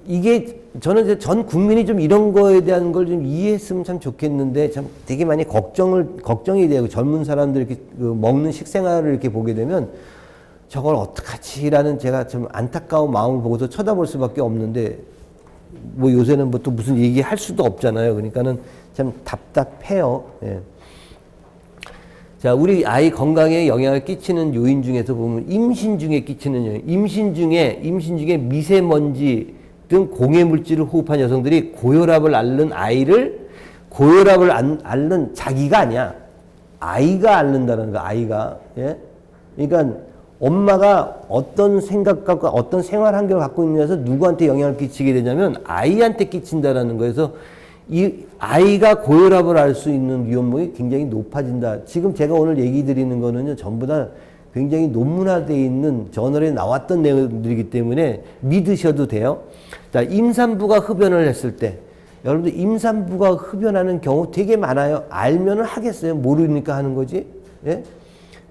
이게 저는 이제 전 국민이 좀 이런 거에 대한 걸 좀 이해했으면 참 좋겠는데, 참 되게 많이 걱정이 되고, 젊은 사람들 이렇게 먹는 식생활을 이렇게 보게 되면 저걸 어떡하지라는 제가 좀 안타까운 마음을 보고서 쳐다볼 수밖에 없는데, 뭐 요새는 뭐 또 무슨 얘기할 수도 없잖아요. 그러니까는 참 답답해요. 예. 자, 우리 아이 건강에 영향을 끼치는 요인 중에서 보면 임신 중에 끼치는 요인, 임신 중에 미세먼지 등 공해 물질을 호흡한 여성들이 고혈압을 앓는 아이를, 고혈압을 앓는 자기가 아니야, 아이가 앓는다는 거, 아이가. 예? 그러니까 엄마가 어떤 생각과 어떤 생활 환경을 갖고 있느냐에서 누구한테 영향을 끼치게 되냐면 아이한테 끼친다라는 거에서, 이 아이가 고혈압을 앓을 수 있는 위험성이 굉장히 높아진다. 지금 제가 오늘 얘기 드리는 거는요, 전부 다 굉장히 논문화되어 있는 저널에 나왔던 내용들이기 때문에 믿으셔도 돼요. 자, 임산부가 흡연을 했을 때, 여러분들 임산부가 흡연하는 경우 되게 많아요. 알면은 하겠어요? 모르니까 하는 거지. 예?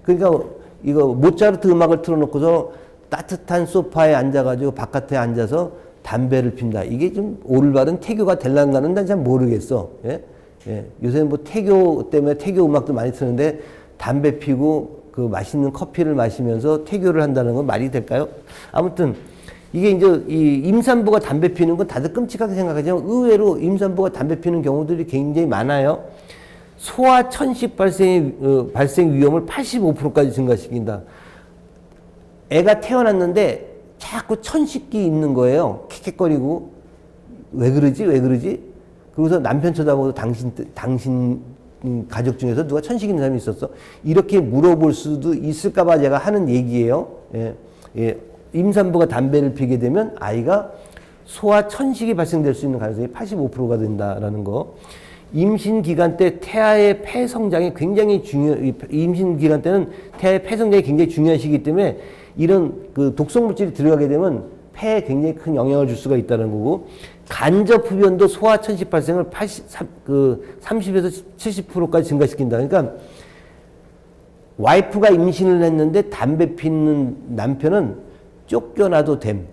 그러니까 이거 모차르트 음악을 틀어놓고서 따뜻한 소파에 앉아가지고 바깥에 앉아서 담배를 핀다. 이게 좀 올바른 태교가 될란가는 난 잘 모르겠어. 예? 예. 요새는 뭐 태교 때문에 태교 음악도 많이 트는데, 담배 피고 그 맛있는 커피를 마시면서 태교를 한다는 건 말이 될까요? 아무튼 이게 이제 이 임산부가 담배 피는 건 다들 끔찍하게 생각하지만 의외로 임산부가 담배 피는 경우들이 굉장히 많아요. 소아 천식 발생 위험을 85%까지 증가시킨다. 애가 태어났는데 자꾸 천식기 있는 거예요. 킥킥거리고. 왜 그러지? 그러고서 남편 쳐다보고 당신 가족 중에서 누가 천식 있는 사람이 있었어? 이렇게 물어볼 수도 있을까봐 제가 하는 얘기예요. 예, 예. 임산부가 담배를 피게 되면 아이가 소아 천식이 발생될 수 있는 가능성이 85%가 된다라는 거. 임신 기간 때 태아의 폐 성장이 굉장히 임신 기간 때는 태아의 폐 성장이 굉장히 중요한 시기이기 때문에 이런 그 독성 물질이 들어가게 되면 폐에 굉장히 큰 영향을 줄 수가 있다는 거고, 간접 흡연도 소아 천식 발생을 30에서 70%까지 증가시킨다. 그러니까 와이프가 임신을 했는데 담배 피는 남편은 쫓겨나도 됨.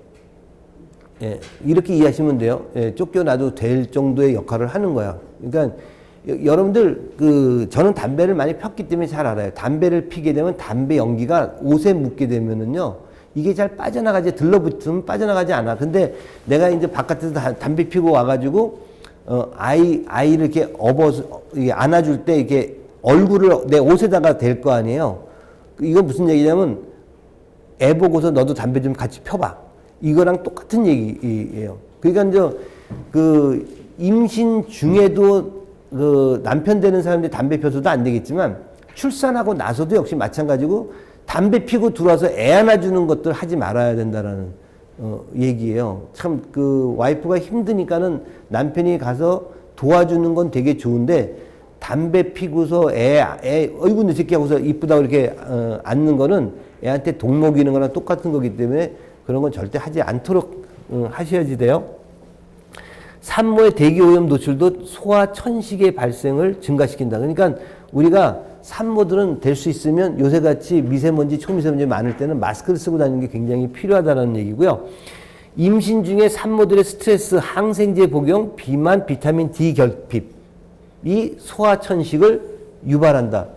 예, 이렇게 이해하시면 돼요. 예, 쫓겨나도 될 정도의 역할을 하는 거야. 그러니까 여러분들 저는 담배를 많이 폈기 때문에 잘 알아요. 담배를 피게 되면 담배 연기가 옷에 묻게 되면은요, 이게 잘 빠져나가지, 들러붙으면 빠져나가지 않아. 근데 내가 이제 바깥에서 담배 피고 와가지고 아이를 이렇게 이게 안아줄 때 이렇게 얼굴을 내 옷에다가 댈 거 아니에요. 이건 무슨 얘기냐면, 애 보고서 너도 담배 좀 같이 펴봐. 이거랑 똑같은 얘기예요. 그러니까 이제 임신 중에도 남편 되는 사람들이 담배 펴서도 안 되겠지만, 출산하고 나서도 역시 마찬가지고 담배 피고 들어와서 애 안아주는 것들 하지 말아야 된다라는 얘기예요. 참 와이프가 힘드니까는 남편이 가서 도와주는 건 되게 좋은데, 담배 피고서 어이구 내 새끼 하고서 이쁘다고 이렇게 앉는 거는 애한테 독 먹이는 거랑 똑같은 거기 때문에 그런 건 절대 하지 않도록 하셔야지 돼요. 산모의 대기오염 노출도 소아 천식의 발생을 증가시킨다. 그러니까 우리가 산모들은 될 수 있으면 요새같이 미세먼지, 초미세먼지 많을 때는 마스크를 쓰고 다니는 게 굉장히 필요하다는 얘기고요. 임신 중에 산모들의 스트레스, 항생제 복용, 비만, 비타민 D 결핍이 소아 천식을 유발한다.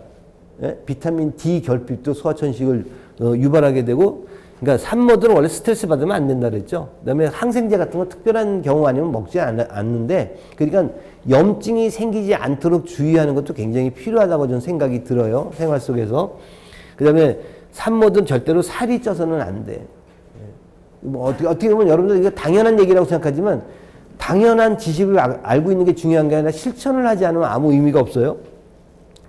예? 비타민 D 결핍도 소아 천식을 유발하게 되고, 그러니까 산모들은 원래 스트레스 받으면 안 된다 그랬죠. 그다음에 항생제 같은 거 특별한 경우 아니면 먹지 않는데, 그러니까 염증이 생기지 않도록 주의하는 것도 굉장히 필요하다고 저는 생각이 들어요. 생활 속에서. 그다음에 산모들은 절대로 살이 쪄서는 안 돼. 뭐 어떻게 보면 여러분들 이거 당연한 얘기라고 생각하지만, 당연한 지식을 알고 있는 게 중요한 게 아니라 실천을 하지 않으면 아무 의미가 없어요.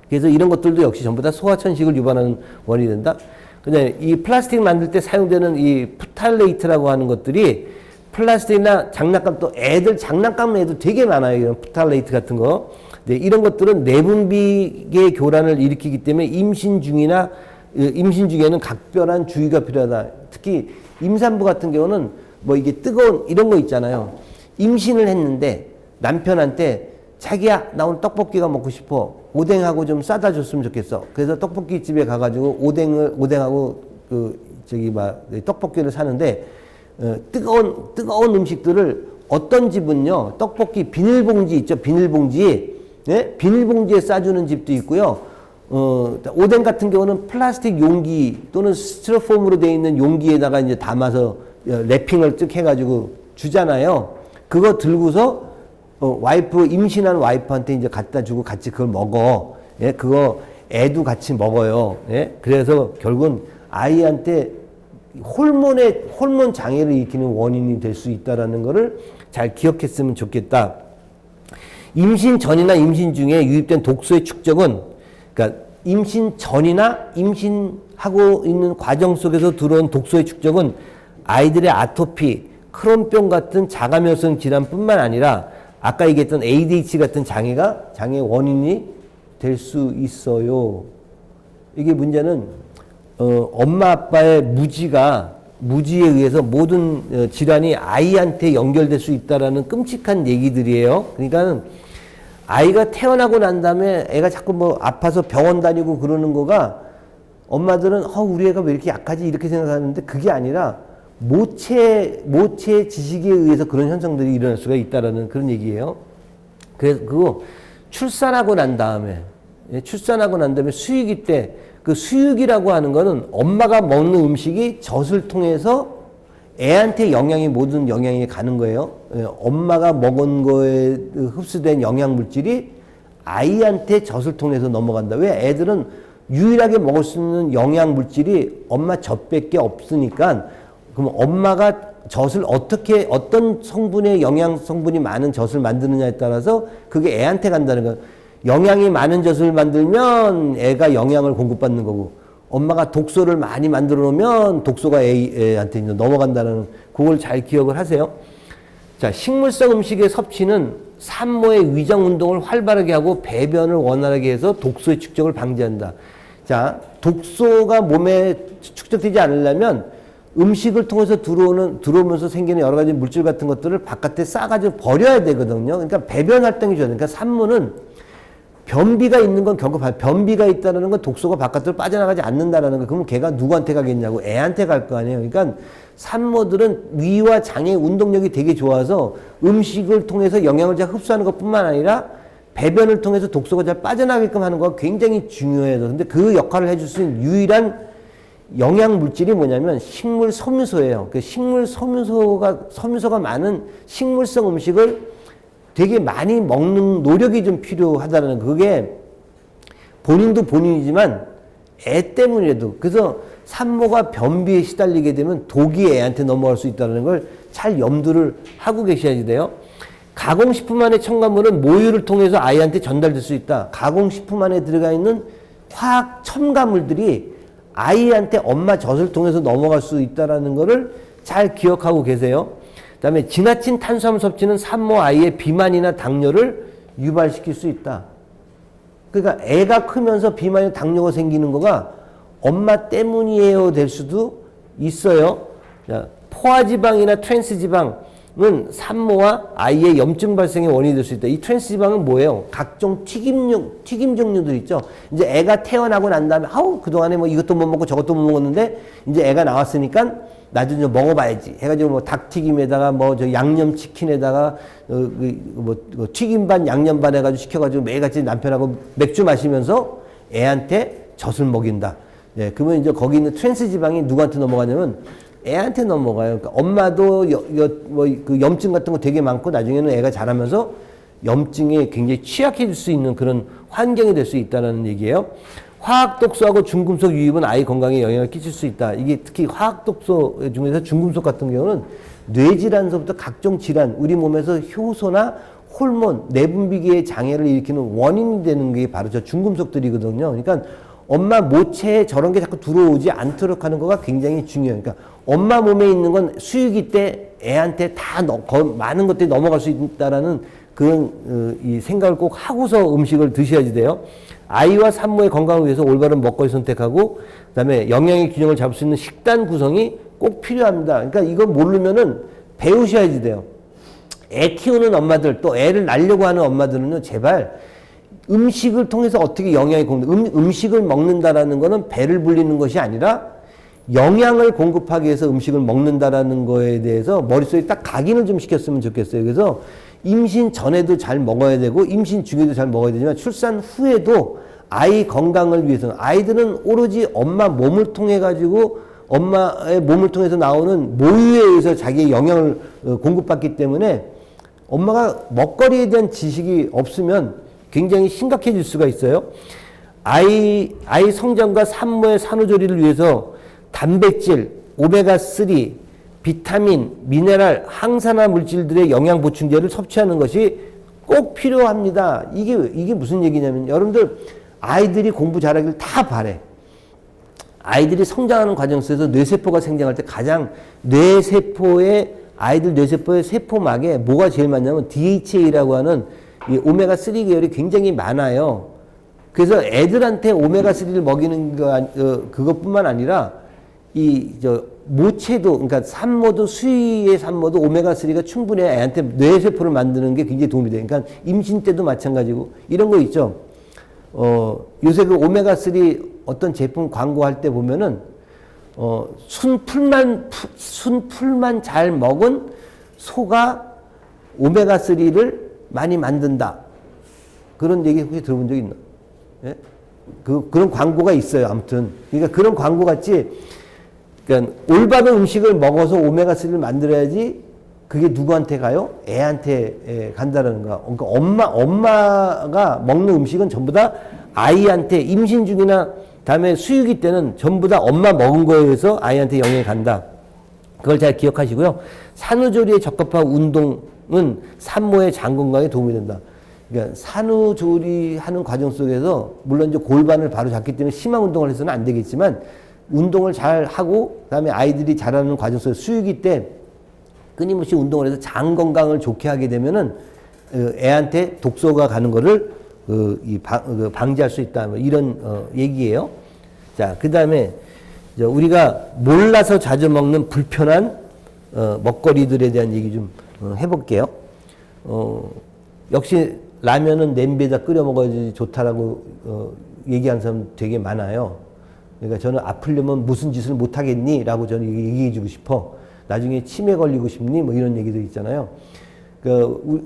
그래서 이런 것들도 역시 전부 다 소아천식을 유발하는 원인이 된다. 근데 이 플라스틱 만들 때 사용되는 이 푸탈레이트라고 하는 것들이, 플라스틱이나 장난감, 또 애들 장난감에도 되게 많아요. 이런 푸탈레이트 같은 거. 네, 이런 것들은 내분비계 교란을 일으키기 때문에 임신 중에는 각별한 주의가 필요하다. 특히 임산부 같은 경우는 뭐 이게 뜨거운 이런 거 있잖아요. 임신을 했는데 남편한테 자기야 나 오늘 떡볶이가 먹고 싶어. 오뎅하고 좀 싸다 줬으면 좋겠어. 그래서 떡볶이 집에 가가지고 오뎅하고 떡볶이를 사는데 뜨거운 음식들을 어떤 집은요 떡볶이 비닐봉지 있죠 비닐봉지 네? 비닐봉지에 싸주는 집도 있고요. 오뎅 같은 경우는 플라스틱 용기 또는 스티로폼으로 되어 있는 용기에다가 이제 담아서 랩핑을 쭉 해가지고 주잖아요. 그거 들고서 임신한 와이프한테 이제 갖다 주고 같이 그걸 먹어. 예, 그거 애도 같이 먹어요. 예, 그래서 결국은 아이한테 호르몬 장애를 일으키는 원인이 될 수 있다라는 거를 잘 기억했으면 좋겠다. 임신 전이나 임신 중에 유입된 독소의 축적은, 그러니까 임신 전이나 임신하고 있는 과정 속에서 들어온 독소의 축적은 아이들의 아토피, 크론병 같은 자가면역 질환뿐만 아니라 아까 얘기했던 ADHD 같은 장애의 원인이 될 수 있어요. 이게 문제는 엄마 아빠의 무지에 의해서 모든 질환이 아이한테 연결될 수 있다라는 끔찍한 얘기들이에요. 그러니까 아이가 태어나고 난 다음에 애가 자꾸 뭐 아파서 병원 다니고 그러는 거가 엄마들은 우리 애가 왜 이렇게 약하지 이렇게 생각하는데 그게 아니라 모체 지식에 의해서 그런 현상들이 일어날 수가 있다라는 그런 얘기예요. 그래서 그거 출산하고 난 다음에 수유기 때 그 수유기라고 하는 거는 엄마가 먹는 음식이 젖을 통해서 애한테 모든 영양이 가는 거예요. 엄마가 먹은 거에 흡수된 영양 물질이 아이한테 젖을 통해서 넘어간다. 왜? 애들은 유일하게 먹을 수 있는 영양 물질이 엄마 젖밖에 없으니까 그럼 엄마가 젖을 어떤 성분의 영양 성분이 많은 젖을 만드느냐에 따라서 그게 애한테 간다는 거예요. 영양이 많은 젖을 만들면 애가 영양을 공급받는 거고 엄마가 독소를 많이 만들어 놓으면 독소가 애한테 이제 넘어간다는 그걸 잘 기억을 하세요. 자, 식물성 음식의 섭취는 산모의 위장 운동을 활발하게 하고 배변을 원활하게 해서 독소의 축적을 방지한다. 자, 독소가 몸에 축적되지 않으려면 음식을 통해서 들어오면서 생기는 여러 가지 물질 같은 것들을 바깥에 싸가지고 버려야 되거든요. 그러니까 배변 활동이 좋아야 되니까 산모는 변비가 있는 건 변비가 있다는 건 독소가 바깥으로 빠져나가지 않는다라는 거. 그러면 걔가 누구한테 가겠냐고 애한테 갈 거 아니에요. 그러니까 산모들은 위와 장의 운동력이 되게 좋아서 음식을 통해서 영양을 잘 흡수하는 것뿐만 아니라 배변을 통해서 독소가 잘 빠져나가게끔 하는 거가 굉장히 중요해요. 근데 그 역할을 해줄 수 있는 유일한 영양 물질이 뭐냐면 식물 섬유소예요. 그 식물 섬유소가 많은 식물성 음식을 되게 많이 먹는 노력이 좀 필요하다는 그게 본인도 본인이지만 애 때문에도 그래서 산모가 변비에 시달리게 되면 독이 애한테 넘어갈 수 있다는 걸 잘 염두를 하고 계셔야 돼요. 가공식품 안의 첨가물은 모유를 통해서 아이한테 전달될 수 있다. 가공식품 안에 들어가 있는 화학 첨가물들이 아이한테 엄마 젖을 통해서 넘어갈 수 있다는 거를 잘 기억하고 계세요. 그 다음에 지나친 탄수화물 섭취는 산모 아이의 비만이나 당뇨를 유발시킬 수 있다. 그러니까 애가 크면서 비만이나 당뇨가 생기는 거가 엄마 때문이에요 될 수도 있어요. 자, 포화지방이나 트랜스지방은 산모와 아이의 염증 발생의 원인이 될 수 있다. 이 트랜스지방은 뭐예요? 각종 튀김 종류들 있죠. 이제 애가 태어나고 난 다음에 그동안에 뭐 이것도 못 먹고 저것도 못 먹었는데 이제 애가 나왔으니까 나중에 먹어봐야지 해가지고 뭐 닭튀김에다가 뭐 저 양념치킨에다가 튀김 반 양념 반 해가지고 시켜가지고 매일같이 남편하고 맥주 마시면서 애한테 젖을 먹인다. 예, 그러면 이제 거기 있는 트랜스 지방이 누구한테 넘어가냐면 애한테 넘어가요. 그러니까 엄마도 그 염증 같은 거 되게 많고 나중에는 애가 자라면서 염증에 굉장히 취약해질 수 있는 그런 환경이 될 수 있다는 얘기예요. 화학독소하고 중금속 유입은 아이 건강에 영향을 끼칠 수 있다. 이게 특히 화학독소 중에서 중금속 같은 경우는 뇌질환서부터 각종 질환, 우리 몸에서 효소나 호르몬, 내분비계의 장애를 일으키는 원인이 되는 게 바로 저 중금속들이거든요. 그러니까 엄마 모체에 저런 게 자꾸 들어오지 않도록 하는 거가 굉장히 중요해요. 그러니까 엄마 몸에 있는 건 수유기 때 애한테 다 많은 것들이 넘어갈 수 있다라는 그런 이 생각을 꼭 하고서 음식을 드셔야지 돼요. 아이와 산모의 건강을 위해서 올바른 먹거리 선택하고 그다음에 영양의 균형을 잡을 수 있는 식단 구성이 꼭 필요합니다. 그러니까 이거 모르면은 배우셔야지 돼요. 애 키우는 엄마들 또 애를 낳으려고 하는 엄마들은요, 제발 음식을 통해서 어떻게 영양이 음식을 먹는다라는 거는 배를 불리는 것이 아니라 영양을 공급하기 위해서 음식을 먹는다라는 거에 대해서 머릿속에 딱 각인을 좀 시켰으면 좋겠어요. 그래서 임신 전에도 잘 먹어야 되고 임신 중에도 잘 먹어야 되지만 출산 후에도 아이 건강을 위해서는 아이들은 오로지 엄마 몸을 통해 가지고 엄마의 몸을 통해서 나오는 모유에 의해서 자기의 영양을 공급받기 때문에 엄마가 먹거리에 대한 지식이 없으면 굉장히 심각해질 수가 있어요. 아이 성장과 산모의 산후조리를 위해서 단백질, 오메가3, 비타민, 미네랄, 항산화 물질들의 영양 보충제를 섭취하는 것이 꼭 필요합니다. 이게 무슨 얘기냐면 여러분들 아이들이 공부 잘하길 다 바래. 아이들이 성장하는 과정 속에서 뇌세포가 생장할 때 가장 아이들 뇌세포의 세포막에 뭐가 제일 많냐면 DHA라고 하는 이 오메가3 계열이 굉장히 많아요. 그래서 애들한테 오메가3를 먹이는 그것뿐만 아니라 모체도, 그러니까 산모도, 수유의 산모도 오메가3가 충분히 애한테 뇌세포를 만드는 게 굉장히 도움이 돼요. 그러니까 임신 때도 마찬가지고, 이런 거 있죠. 요새 그 오메가3 어떤 제품 광고할 때 보면은, 순풀만 잘 먹은 소가 오메가3를 많이 만든다. 그런 얘기 혹시 들어본 적 있나? 예? 그런 광고가 있어요. 아무튼. 그러니까 그런 광고 같이, 그러니까 올바른 음식을 먹어서 오메가3를 만들어야지 그게 누구한테 가요? 애한테 간다라는 거야. 그러니까 엄마가 먹는 음식은 전부 다 아이한테 임신 중이나 다음에 수유기 때는 전부 다 엄마 먹은 거에 의해서 아이한테 영향이 간다. 그걸 잘 기억하시고요. 산후조리에 적합한 운동은 산모의 장 건강에 도움이 된다. 그러니까 산후조리하는 과정 속에서 물론 이제 골반을 바로 잡기 때문에 심한 운동을 해서는 안 되겠지만 운동을 잘 하고 그다음에 아이들이 자라는 과정 속에서 수유기 때 끊임없이 운동을 해서 장 건강을 좋게 하게 되면은 애한테 독소가 가는 거를 방지할 수 있다. 뭐 이런 얘기예요. 자, 그다음에 우리가 몰라서 자주 먹는 불편한 먹거리들에 대한 얘기 좀 해볼게요. 역시 라면은 냄비에다 끓여 먹어야지 좋다라고 얘기하는 사람 되게 많아요. 그러니까 저는 아프려면 무슨 짓을 못 하겠니? 라고 저는 얘기해 주고 싶어. 나중에 치매 걸리고 싶니? 뭐 이런 얘기도 있잖아요.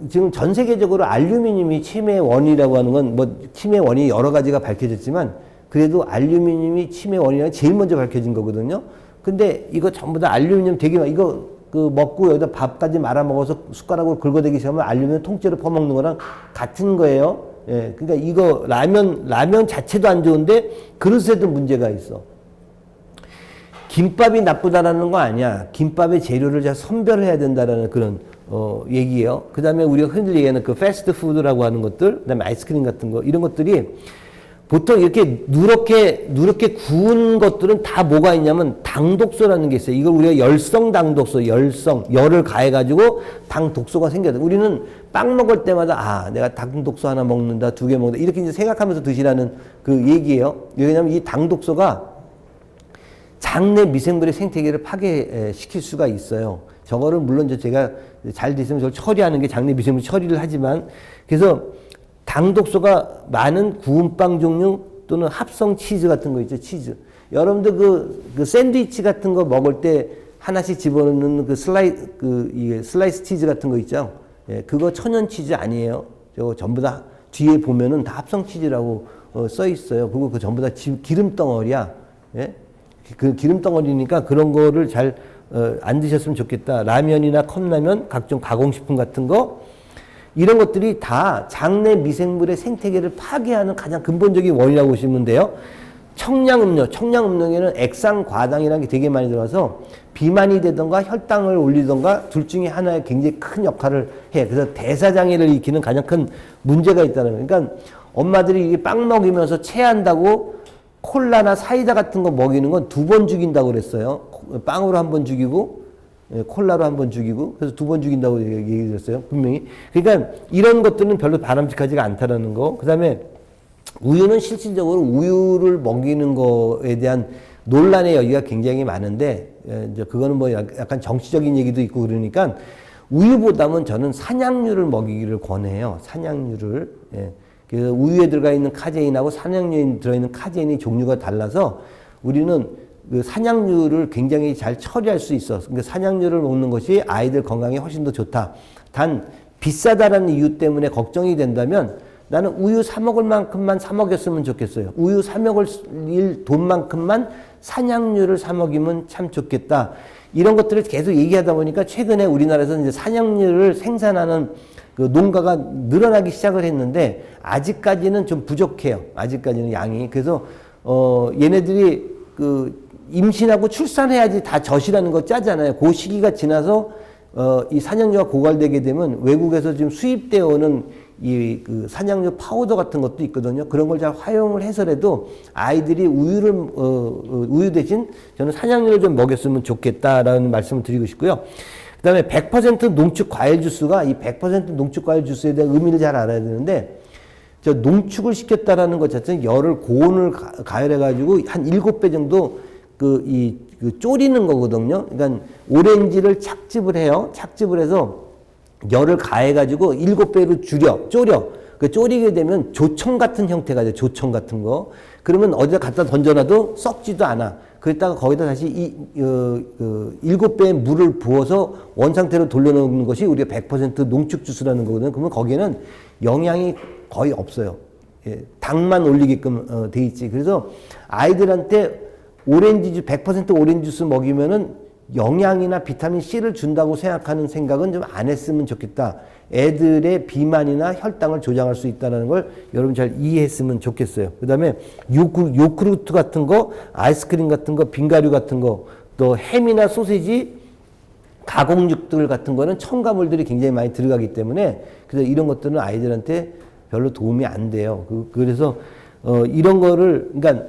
지금 전 세계적으로 알루미늄이 치매의 원인이라고 하는 건 뭐 치매 원인이 여러 가지가 밝혀졌지만 그래도 알루미늄이 치매 원인이 제일 먼저 밝혀진 거거든요. 근데 이거 전부 다 알루미늄 되게 많아. 이거 먹고 여기다 밥까지 말아 먹어서 숟가락으로 긁어대기 시작하면 알루미늄 통째로 퍼먹는 거랑 같은 거예요. 예. 그러니까 이거 라면 자체도 안 좋은데 그릇에도 문제가 있어. 김밥이 나쁘다라는 거 아니야. 김밥의 재료를 잘 선별해야 된다라는 그런 얘기예요. 그 다음에 우리가 흔히 얘기하는 그 패스트푸드라고 하는 것들, 그 다음에 아이스크림 같은 거, 이런 것들이 보통 이렇게 누렇게 구운 것들은 다 뭐가 있냐면 당독소라는 게 있어요. 이걸 우리가 열성 당독소, 열을 가해가지고 당독소가 생겨요. 우리는 빵 먹을 때마다 내가 당독소 하나 먹는다, 2개 먹는다, 이렇게 이제 생각하면서 드시라는 그 얘기예요. 왜냐하면 이 당독소가 장내 미생물의 생태계를 파괴시킬 수가 있어요. 저거를 물론 제가 잘 됐으면 저걸 처리하는 게 장내 미생물 처리를 하지만, 그래서 당독소가 많은 구운 빵 종류 또는 합성 치즈 같은 거 있죠, 치즈. 여러분들 그 샌드위치 같은 거 먹을 때 하나씩 집어넣는 이게 슬라이스 치즈 같은 거 있죠. 예, 그거 천연 치즈 아니에요. 저거 전부 다 뒤에 보면은 다 합성 치즈라고 써 있어요. 그리고 그 전부 다 기름 덩어리야. 예? 그 기름 덩어리니까 그런 거를 잘 안 드셨으면 좋겠다. 라면이나 컵라면, 각종 가공식품 같은 거, 이런 것들이 다 장내 미생물의 생태계를 파괴하는 가장 근본적인 원인이라고 보시면 돼요. 청량음료에는 액상과당이라는 게 되게 많이 들어가서 비만이 되던가 혈당을 올리던가 둘 중에 하나에 굉장히 큰 역할을 해. 그래서 대사장애를 일으키는 가장 큰 문제가 있다는 거예요. 그러니까 엄마들이 이게 빵 먹이면서 체한다고 콜라나 사이다 같은 거 먹이는 건 2번 죽인다고 그랬어요. 빵으로 1번 죽이고 콜라로 한 번 죽이고 그래서 2번 죽인다고 얘기했어요. 분명히. 그러니까 이런 것들은 별로 바람직하지가 않다라는 거. 그다음에 우유는 실질적으로 우유를 먹이는 거에 대한 논란의 여지가 굉장히 많은데 이제 그거는 뭐 약간 정치적인 얘기도 있고 그러니까 우유보다는 저는 산양유를 먹이기를 권해요. 산양유를. 예. 그래서 우유에 들어가 있는 카제인하고 산양유에 들어있는 카제인이 종류가 달라서 우리는 그 산양유를 굉장히 잘 처리할 수 있어. 그러니까 산양유를 먹는 것이 아이들 건강에 훨씬 더 좋다. 단 비싸다라는 이유 때문에 걱정이 된다면 나는 우유 사 먹을 만큼만 사 먹였으면 좋겠어요. 우유 사 먹을 돈만큼만 산양유를 사 먹이면 참 좋겠다. 이런 것들을 계속 얘기하다 보니까 최근에 우리나라에서 이제 산양유를 생산하는 그 농가가 늘어나기 시작을 했는데 아직까지는 좀 부족해요. 아직까지는 양이. 그래서 얘네들이 그 임신하고 출산해야지 다 젖이라는 거 짜잖아요. 그 시기가 지나서 이 산양유가 고갈되게 되면 외국에서 지금 수입되어 오는 이 그 산양유 파우더 같은 것도 있거든요. 그런 걸 잘 활용을 해서라도 아이들이 우유 대신 저는 산양유를 좀 먹였으면 좋겠다라는 말씀을 드리고 싶고요. 그다음에 100% 농축 과일 주스가 이 100% 농축 과일 주스에 대한 의미를 잘 알아야 되는데 저 농축을 시켰다라는 것 자체는 열을 고온을 가열해 가지고 한 7배 정도 그 졸이는 거거든요. 그러니까 오렌지를 착즙을 해요. 착즙을 해서 열을 가해가지고 7배로 졸여. 그 졸이게 되면 조청 같은 형태가 돼요. 조청 같은 거. 그러면 어디다 갖다 던져놔도 썩지도 않아. 그랬다가 거기다 다시 7배의 물을 부어서 원상태로 돌려놓는 것이 우리가 100% 농축 주스라는 거거든요. 그러면 거기에는 영양이 거의 없어요. 예, 당만 올리게끔 돼 있지. 그래서 아이들한테 100% 오렌지 주스 먹이면은 영양이나 비타민 C를 준다고 생각하는 생각은 좀 안 했으면 좋겠다. 애들의 비만이나 혈당을 조장할 수 있다는 걸 여러분 잘 이해했으면 좋겠어요. 그 다음에 요크루트 같은 거, 아이스크림 같은 거, 빙가류 같은 거, 또 햄이나 소시지, 가공육들 같은 거는 첨가물들이 굉장히 많이 들어가기 때문에 그래서 이런 것들은 아이들한테 별로 도움이 안 돼요. 그래서 이런 거를 그러니까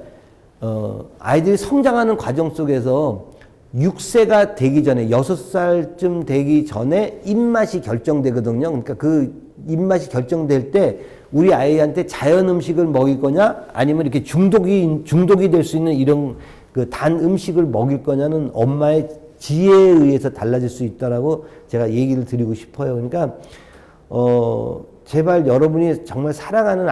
아이들이 성장하는 과정 속에서 6세가 되기 전에 6살쯤 되기 전에 입맛이 결정되거든요. 그러니까 그 입맛이 결정될 때 우리 아이한테 자연 음식을 먹일 거냐 아니면 이렇게 중독이 될 수 있는 이런 그 단 음식을 먹일 거냐는 엄마의 지혜에 의해서 달라질 수 있다라고 제가 얘기를 드리고 싶어요. 그러니까 제발 여러분이 정말 사랑하는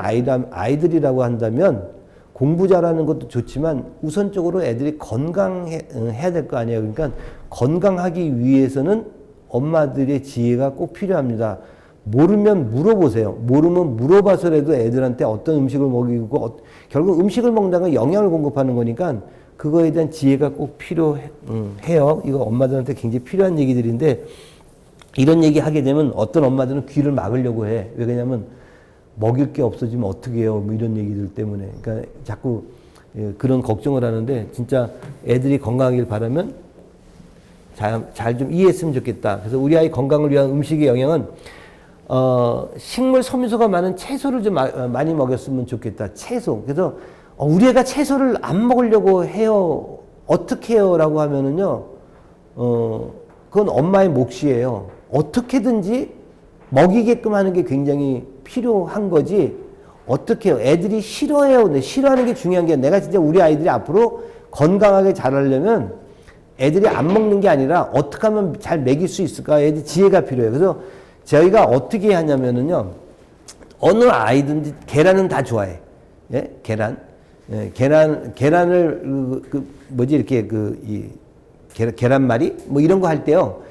아이들이라고 한다면 공부 잘하는 것도 좋지만 우선적으로 애들이 건강해야 될 거 아니에요. 그러니까 건강하기 위해서는 엄마들의 지혜가 꼭 필요합니다. 모르면 물어보세요. 모르면 물어봐서라도 애들한테 어떤 음식을 먹이고 결국 음식을 먹는다는 건 영양을 공급하는 거니까 그거에 대한 지혜가 꼭 필요해요. 이거 엄마들한테 굉장히 필요한 얘기들인데 이런 얘기 하게 되면 어떤 엄마들은 귀를 막으려고 해. 왜 그러냐면 먹일 게 없어지면 어떻게 해요? 뭐 이런 얘기들 때문에. 그러니까 자꾸 그런 걱정을 하는데 진짜 애들이 건강하길 바라면 잘 좀 이해했으면 좋겠다. 그래서 우리 아이 건강을 위한 음식의 영양은 식물 섬유소가 많은 채소를 좀 많이 먹였으면 좋겠다. 채소. 그래서 우리 애가 채소를 안 먹으려고 해요. 어떻게 해요? 라고 하면은요. 그건 엄마의 몫이에요. 어떻게든지 먹이게끔 하는 게 굉장히 필요한 거지. 어떻게 해요? 애들이 싫어해요. 근데 싫어하는 게 중요한 게 내가 진짜 우리 아이들이 앞으로 건강하게 자라려면 애들이 안 먹는 게 아니라 어떻게 하면 잘 먹일 수 있을까? 애들 지혜가 필요해요. 그래서 저희가 어떻게 하냐면은요. 어느 아이든지 계란은 다 좋아해. 예? 계란. 예, 계란을 이렇게 계란말이 뭐 이런 거 할 때요.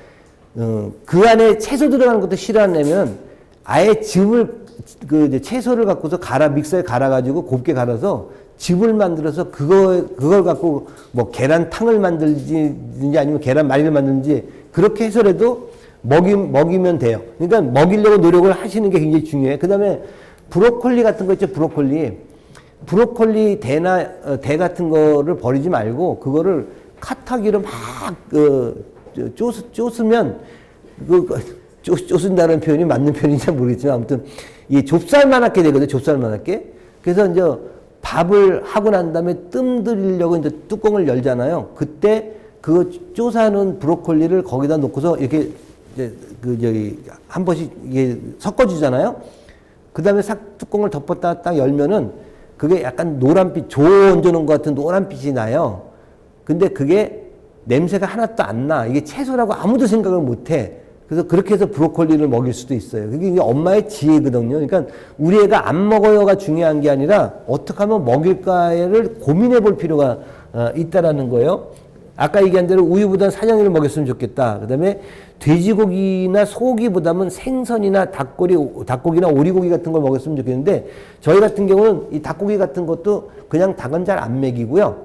그 안에 채소 들어가는 것도 싫어하냐면 아예 즙을 채소를 갖고서 믹서에 갈아가지고 곱게 갈아서 즙을 만들어서 그걸 갖고 뭐 계란탕을 만들지 아니면 계란말이를 만들지 그렇게 해서라도 먹이면 돼요. 그러니까 먹이려고 노력을 하시는 게 굉장히 중요해요. 그 다음에 브로콜리 같은 거 있죠. 브로콜리 대 같은 거를 버리지 말고 그거를 카타기로 막 쪼으면 쪼순다는 표현이 맞는 표현인지 모르겠지만 아무튼 이 좁쌀만하게 되거든요. 좁쌀만하게. 그래서 이제 밥을 하고 난 다음에 뜸 들이려고 이제 뚜껑을 열잖아요. 그때 그 쪼사놓은 브로콜리를 거기다 놓고서 이렇게 이제 한 번씩 이게 섞어주잖아요. 그 다음에 싹 뚜껑을 덮었다 딱 열면은 그게 약간 노란빛, 조 얹어놓은 것 같은 노란빛이 나요. 근데 그게 냄새가 하나도 안 나. 이게 채소라고 아무도 생각을 못 해. 그래서 그렇게 해서 브로콜리를 먹일 수도 있어요. 그게 엄마의 지혜거든요. 그러니까 우리 애가 안 먹어요가 중요한 게 아니라 어떻게 하면 먹일까를 고민해 볼 필요가 있다라는 거예요. 아까 얘기한 대로 우유보다는 사냥류를 먹였으면 좋겠다. 그 다음에 돼지고기나 소고기보다는 생선이나 닭고기나 오리고기 같은 걸 먹였으면 좋겠는데 저희 같은 경우는 이 닭고기 같은 것도 그냥 닭은 잘 안 먹이고요.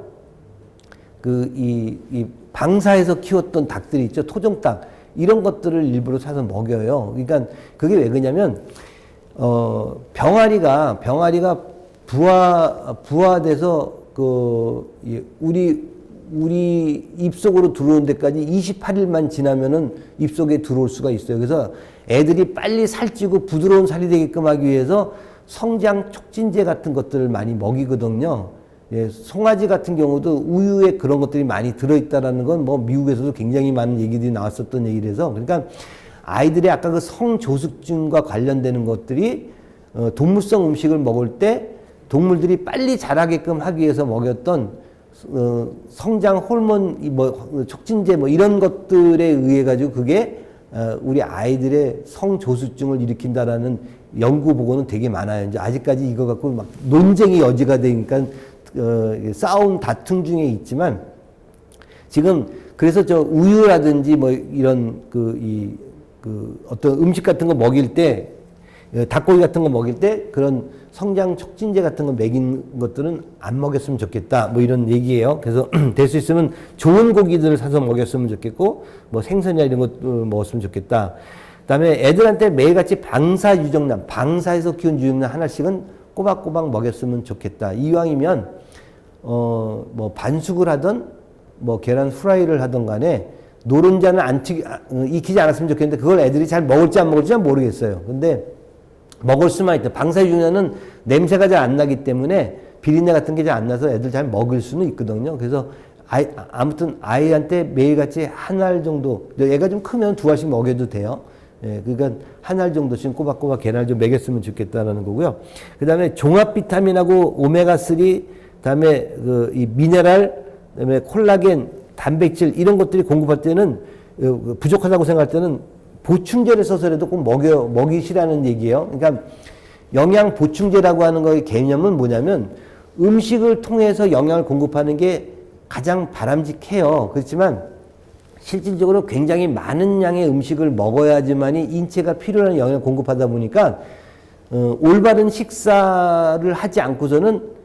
이 방사에서 키웠던 닭들이 있죠. 토종닭. 이런 것들을 일부러 사서 먹여요. 그러니까 그게 왜 그러냐면, 병아리가 부화돼서 우리 입속으로 들어오는 데까지 28일만 지나면은 입속에 들어올 수가 있어요. 그래서 애들이 빨리 살찌고 부드러운 살이 되게끔 하기 위해서 성장 촉진제 같은 것들을 많이 먹이거든요. 예, 송아지 같은 경우도 우유에 그런 것들이 많이 들어있다라는 건 뭐 미국에서도 굉장히 많은 얘기들이 나왔었던 얘기라서 그러니까 아이들의 아까 그 성조숙증과 관련되는 것들이 동물성 음식을 먹을 때 동물들이 빨리 자라게끔 하기 위해서 먹였던 성장 호르몬 촉진제 이런 것들에 의해 가지고 그게 우리 아이들의 성조숙증을 일으킨다라는 연구 보고는 되게 많아요. 이제 아직까지 이거 갖고 막 논쟁의 여지가 되니까 싸움 다툼 중에 있지만 지금 그래서 저 우유라든지 이런 어떤 음식 같은 거 먹일 때 닭고기 같은 거 먹일 때 그런 성장 촉진제 같은 거 먹인 것들은 안 먹였으면 좋겠다. 이런 얘기예요. 그래서 될 수 있으면 좋은 고기들을 사서 먹였으면 좋겠고 생선이나 이런 것들 먹었으면 좋겠다. 그다음에 애들한테 매일같이 방사에서 키운 유정란 하나씩은 꼬박꼬박 먹였으면 좋겠다. 이왕이면 반숙을 하든 계란 후라이를 하든 간에 노른자는 익히지 않았으면 좋겠는데 그걸 애들이 잘 먹을지 안 먹을지 모르겠어요. 근데 먹을 수만 있다. 방사유전자는 냄새가 잘 안 나기 때문에 비린내 같은 게 잘 안 나서 애들 잘 먹을 수는 있거든요. 그래서 아무튼 아이한테 매일같이 한 알 정도, 애가 좀 크면 2알씩 먹여도 돼요. 예, 그러니까 한 알 정도씩 꼬박꼬박 계란을 좀 먹였으면 좋겠다라는 거고요. 그 다음에 종합 비타민하고 오메가3, 그 다음에 이 미네랄, 그 다음에 콜라겐, 단백질 이런 것들이 공급할 때는 부족하다고 생각할 때는 보충제를 써서라도 꼭 먹이시라는 얘기예요. 그러니까 영양 보충제라고 하는 거의 개념은 뭐냐면 음식을 통해서 영양을 공급하는 게 가장 바람직해요. 그렇지만 실질적으로 굉장히 많은 양의 음식을 먹어야지만이 인체가 필요한 영양을 공급하다 보니까 올바른 식사를 하지 않고서는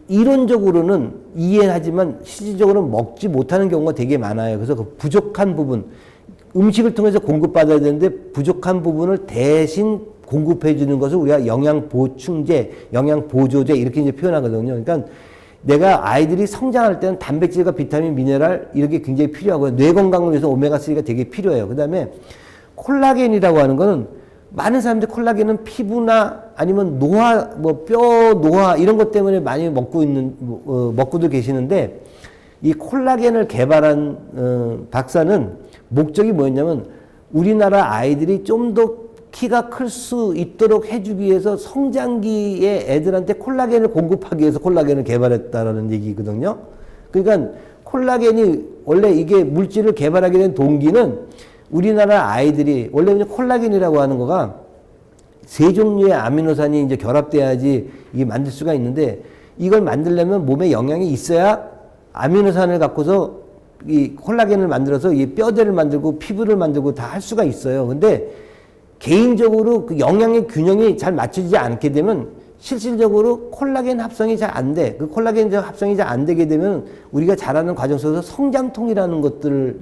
이론적으로는 이해하지만 실질적으로는 먹지 못하는 경우가 되게 많아요. 그래서 그 부족한 부분, 음식을 통해서 공급받아야 되는데 부족한 부분을 대신 공급해 주는 것을 우리가 영양 보충제, 영양 보조제 이렇게 이제 표현하거든요. 그러니까 내가 아이들이 성장할 때는 단백질과 비타민, 미네랄 이렇게 굉장히 필요하고요. 뇌 건강을 위해서 오메가3가 되게 필요해요. 그 다음에 콜라겐이라고 하는 거는 많은 사람들이 콜라겐은 피부나 아니면 노화, 뼈 노화 이런 것 때문에 많이 먹고들 계시는데 이 콜라겐을 개발한 박사는 목적이 뭐였냐면 우리나라 아이들이 좀 더 키가 클 수 있도록 해주기 위해서 성장기에 애들한테 콜라겐을 공급하기 위해서 콜라겐을 개발했다라는 얘기거든요. 그러니까 콜라겐이 원래 이게 물질을 개발하게 된 동기는 우리나라 아이들이 원래 그냥 콜라겐이라고 하는 거가 3종류의 아미노산이 이제 결합돼야지 이게 만들 수가 있는데 이걸 만들려면 몸에 영양이 있어야 아미노산을 갖고서 이 콜라겐을 만들어서 이 뼈대를 만들고 피부를 만들고 다 할 수가 있어요. 근데 개인적으로 그 영양의 균형이 잘 맞춰지지 않게 되면 실질적으로 콜라겐 합성이 잘 안 돼. 그 콜라겐 합성이 잘 안 되게 되면 우리가 자라는 과정 속에서 성장통이라는 것들을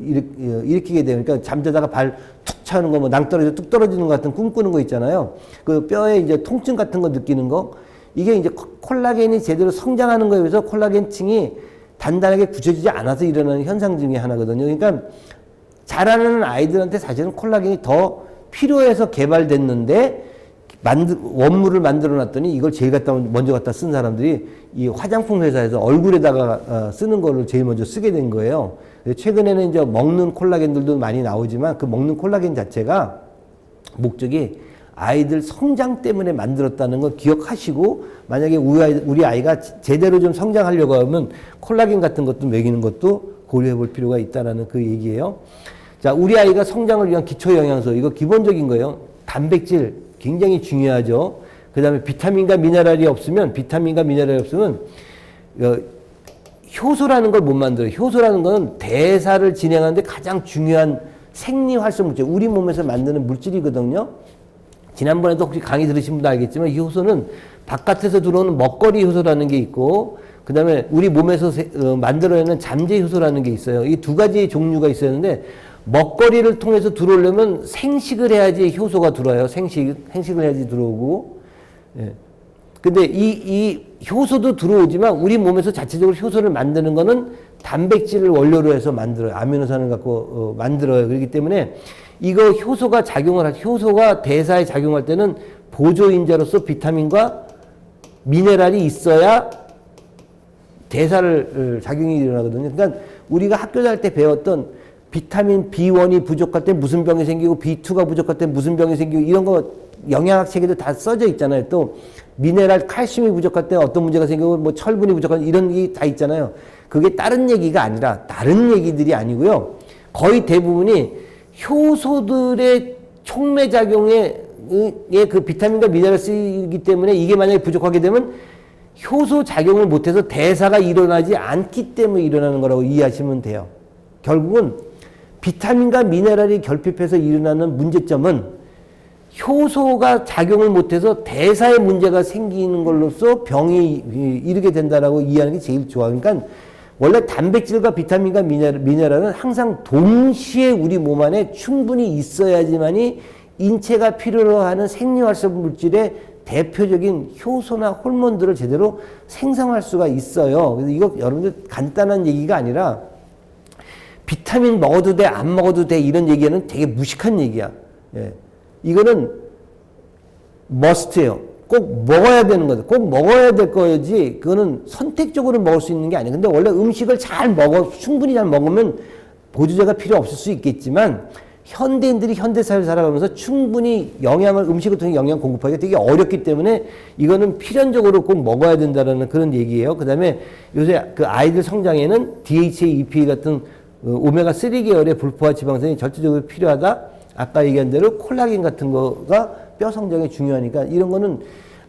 일으키게 돼요. 그러니까 잠자다가 발 툭 차는 거, 낭떠러지 뚝 떨어지는 것 같은 꿈꾸는 거 있잖아요. 그 뼈에 이제 통증 같은 거 느끼는 거. 이게 이제 콜라겐이 제대로 성장하는 거에 비해서 콜라겐층이 단단하게 굳혀지지 않아서 일어나는 현상 중에 하나거든요. 그러니까 자라는 아이들한테 사실은 콜라겐이 더 필요해서 개발됐는데 원물을 만들어 놨더니 이걸 제일 먼저 갖다 쓴 사람들이 이 화장품 회사에서 얼굴에다가 쓰는 거를 제일 먼저 쓰게 된 거예요. 최근에는 이제 먹는 콜라겐들도 많이 나오지만 그 먹는 콜라겐 자체가 목적이 아이들 성장 때문에 만들었다는 걸 기억하시고, 만약에 우리 아이가 제대로 좀 성장하려고 하면 콜라겐 같은 것도 먹이는 것도 고려해 볼 필요가 있다는 그 얘기예요. 자, 우리 아이가 성장을 위한 기초 영양소, 이거 기본적인 거예요. 단백질 굉장히 중요하죠. 그 다음에 비타민과 미네랄이 없으면 효소라는 걸 못 만들어요. 효소라는 건 대사를 진행하는데 가장 중요한 생리활성 물질, 우리 몸에서 만드는 물질이거든요. 지난번에도 혹시 강의 들으신 분도 알겠지만 이 효소는 바깥에서 들어오는 먹거리 효소라는 게 있고, 그 다음에 우리 몸에서 만들어내는 잠재 효소라는 게 있어요. 이 두 가지 종류가 있었는데, 먹거리를 통해서 들어오려면 생식을 해야지 효소가 들어와요. 생식을 해야지 들어오고. 예. 근데 이 효소도 들어오지만 우리 몸에서 자체적으로 효소를 만드는 거는 단백질을 원료로 해서 만들어요. 아미노산을 갖고 만들어요. 그렇기 때문에 이거 효소가 효소가 대사에 작용할 때는 보조인자로서 비타민과 미네랄이 있어야 대사를 작용이 일어나거든요. 그러니까 우리가 학교 다닐 때 배웠던 비타민 B1이 부족할 때 무슨 병이 생기고 B2가 부족할 때 무슨 병이 생기고 이런 거 영양학 책에도 다 써져 있잖아요. 또 미네랄 칼슘이 부족할 때 어떤 문제가 생기고 뭐 철분이 부족한 이런 게 다 있잖아요. 그게 다른 얘기가 아니라 다른 얘기들이 아니고요. 거의 대부분이 효소들의 촉매작용에 그 비타민과 미네랄을 쓰기 때문에 이게 만약에 부족하게 되면 효소 작용을 못해서 대사가 일어나지 않기 때문에 일어나는 거라고 이해하시면 돼요. 결국은 비타민과 미네랄이 결핍해서 일어나는 문제점은 효소가 작용을 못해서 대사에 문제가 생기는 걸로써 병이 이르게 된다라고 이해하는 게 제일 좋아. 그러니까 원래 단백질과 비타민과 미네랄은 항상 동시에 우리 몸 안에 충분히 있어야지만이 인체가 필요로 하는 생리활성 물질의 대표적인 효소나 호르몬들을 제대로 생성할 수가 있어요. 그래서 이거 여러분들 간단한 얘기가 아니라 비타민 먹어도 돼, 안 먹어도 돼 이런 얘기는 되게 무식한 얘기야. 예. 이거는 머스트예요. 꼭 먹어야 되는 거죠. 꼭 먹어야 될 거지. 그거는 선택적으로 먹을 수 있는 게 아니에요. 근데 원래 음식을 충분히 잘 먹으면 보조제가 필요 없을 수 있겠지만 현대인들이 현대사회를 살아가면서 충분히 음식을 통해 영양 공급하기가 되게 어렵기 때문에 이거는 필연적으로 꼭 먹어야 된다는 그런 얘기예요. 그 다음에 요새 그 아이들 성장에는 DHA, EPA 같은 오메가3 계열의 불포화 지방산이 절대적으로 필요하다. 아까 얘기한 대로 콜라겐 같은 거가 뼈 성장에 중요하니까 이런 거는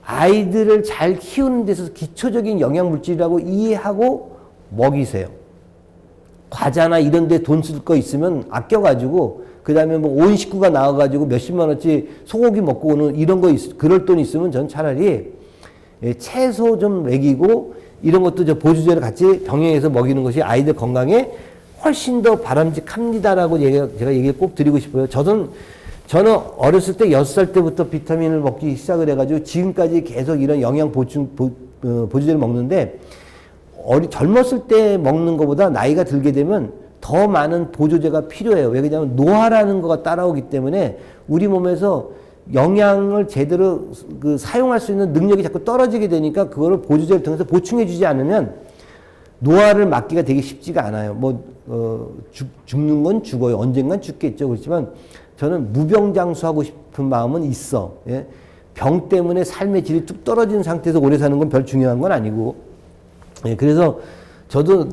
아이들을 잘 키우는 데서 기초적인 영양 물질이라고 이해하고 먹이세요. 과자나 이런 데 돈 쓸 거 있으면 아껴가지고 그 다음에 뭐 온 식구가 나와가지고 몇십만 원치 소고기 먹고 오는 이런 거 그럴 돈 있으면 전 차라리 채소 좀 먹이고 이런 것도 보조제를 같이 병행해서 먹이는 것이 아이들 건강에 훨씬 더 바람직합니다라고 제가 얘기를 꼭 드리고 싶어요. 저는 어렸을 때 6살 때부터 비타민을 먹기 시작을 해가지고 지금까지 계속 이런 영양 보조제를 먹는데 젊었을 때 먹는 것보다 나이가 들게 되면 더 많은 보조제가 필요해요. 왜 그러냐면 노화라는 거가 따라오기 때문에 우리 몸에서 영양을 제대로 사용할 수 있는 능력이 자꾸 떨어지게 되니까 그거를 보조제를 통해서 보충해 주지 않으면 노화를 막기가 되게 쉽지가 않아요. 죽는 건 죽어요. 언젠간 죽겠죠. 그렇지만 저는 무병장수하고 싶은 마음은 있어. 예? 병 때문에 삶의 질이 뚝 떨어진 상태에서 오래 사는 건 별 중요한 건 아니고. 예, 그래서 저도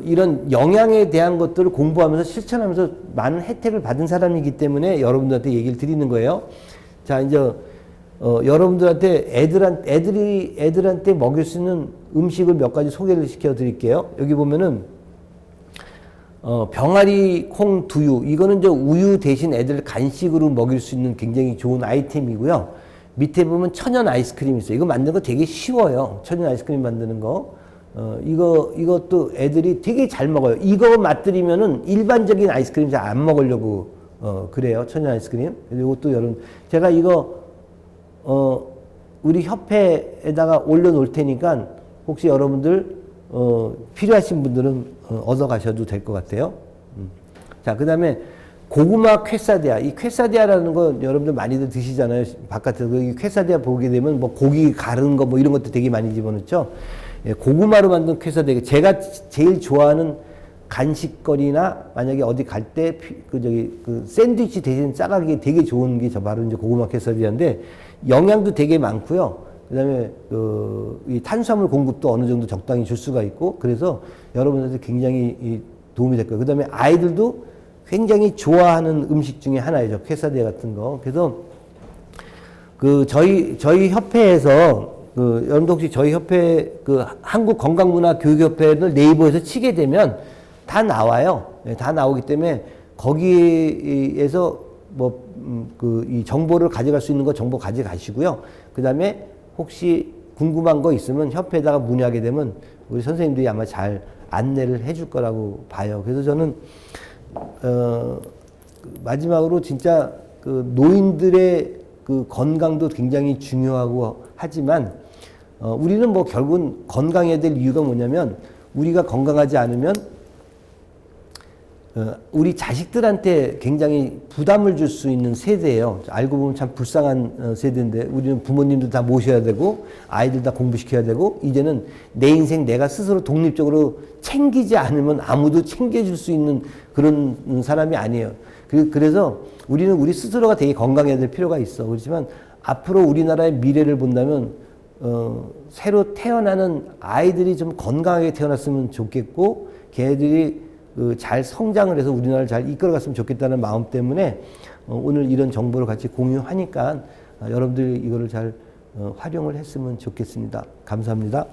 이런 영양에 대한 것들을 공부하면서 실천하면서 많은 혜택을 받은 사람이기 때문에 여러분들한테 얘기를 드리는 거예요. 자, 이제 여러분들한테 애들한테 먹일 수 있는 음식을 몇 가지 소개를 시켜 드릴게요. 여기 보면은 병아리 콩 두유, 이거는 이제 우유 대신 애들 간식으로 먹일 수 있는 굉장히 좋은 아이템이고요. 밑에 보면 천연 아이스크림이 있어요. 이거 만드는 거 되게 쉬워요. 천연 아이스크림 만드는 거. 이것도 애들이 되게 잘 먹어요. 이거 맛들이면은 일반적인 아이스크림 잘 안 먹으려고 그래요. 천연 아이스크림. 이것도 여러분, 제가 이거 우리 협회에다가 올려놓을 테니까 혹시 여러분들 필요하신 분들은 얻어 가셔도 될 것 같아요. 자, 그 다음에 고구마 퀘사디아, 이 퀘사디아라는 거 여러분들 많이들 드시잖아요. 바깥에서 이 퀘사디아 보게 되면 뭐 고기 가른 거 뭐 이런 것도 되게 많이 집어넣죠. 예, 고구마로 만든 퀘사디아, 제가 제일 좋아하는 간식거리나 만약에 어디 갈 때 그 샌드위치 대신 싸가기 되게 좋은 게 저 바로 이제 고구마 퀘사디아인데 영양도 되게 많고요. 그다음에 이 탄수화물 공급도 어느 정도 적당히 줄 수가 있고 그래서 여러분들한테 굉장히 도움이 될 거예요. 그다음에 아이들도 굉장히 좋아하는 음식 중에 하나이죠. 퀘사디아 같은 거. 그래서 저희 협회에서 여러분도 혹시 저희 협회 한국건강문화교육협회를 네이버에서 치게 되면 다 나와요. 네, 다 나오기 때문에 거기에서 이 정보를 가져갈 수 있는 거 정보 가져가시고요. 그 다음에 혹시 궁금한 거 있으면 협회에다가 문의하게 되면 우리 선생님들이 아마 잘 안내를 해줄 거라고 봐요. 그래서 저는 마지막으로 진짜 노인들의 건강도 굉장히 중요하고 하지만 우리는 뭐 결국은 건강해야 될 이유가 뭐냐면 우리가 건강하지 않으면 우리 자식들한테 굉장히 부담을 줄 수 있는 세대예요. 알고 보면 참 불쌍한 세대인데 우리는 부모님도 다 모셔야 되고 아이들 다 공부시켜야 되고 이제는 내 인생 내가 스스로 독립적으로 챙기지 않으면 아무도 챙겨줄 수 있는 그런 사람이 아니에요. 그래서 우리는 우리 스스로가 되게 건강해야 될 필요가 있어. 그렇지만 앞으로 우리나라의 미래를 본다면 새로 태어나는 아이들이 좀 건강하게 태어났으면 좋겠고 걔들이 잘 성장을 해서 우리나라를 잘 이끌어갔으면 좋겠다는 마음 때문에 오늘 이런 정보를 같이 공유하니까 여러분들이 이거를 잘 활용을 했으면 좋겠습니다. 감사합니다.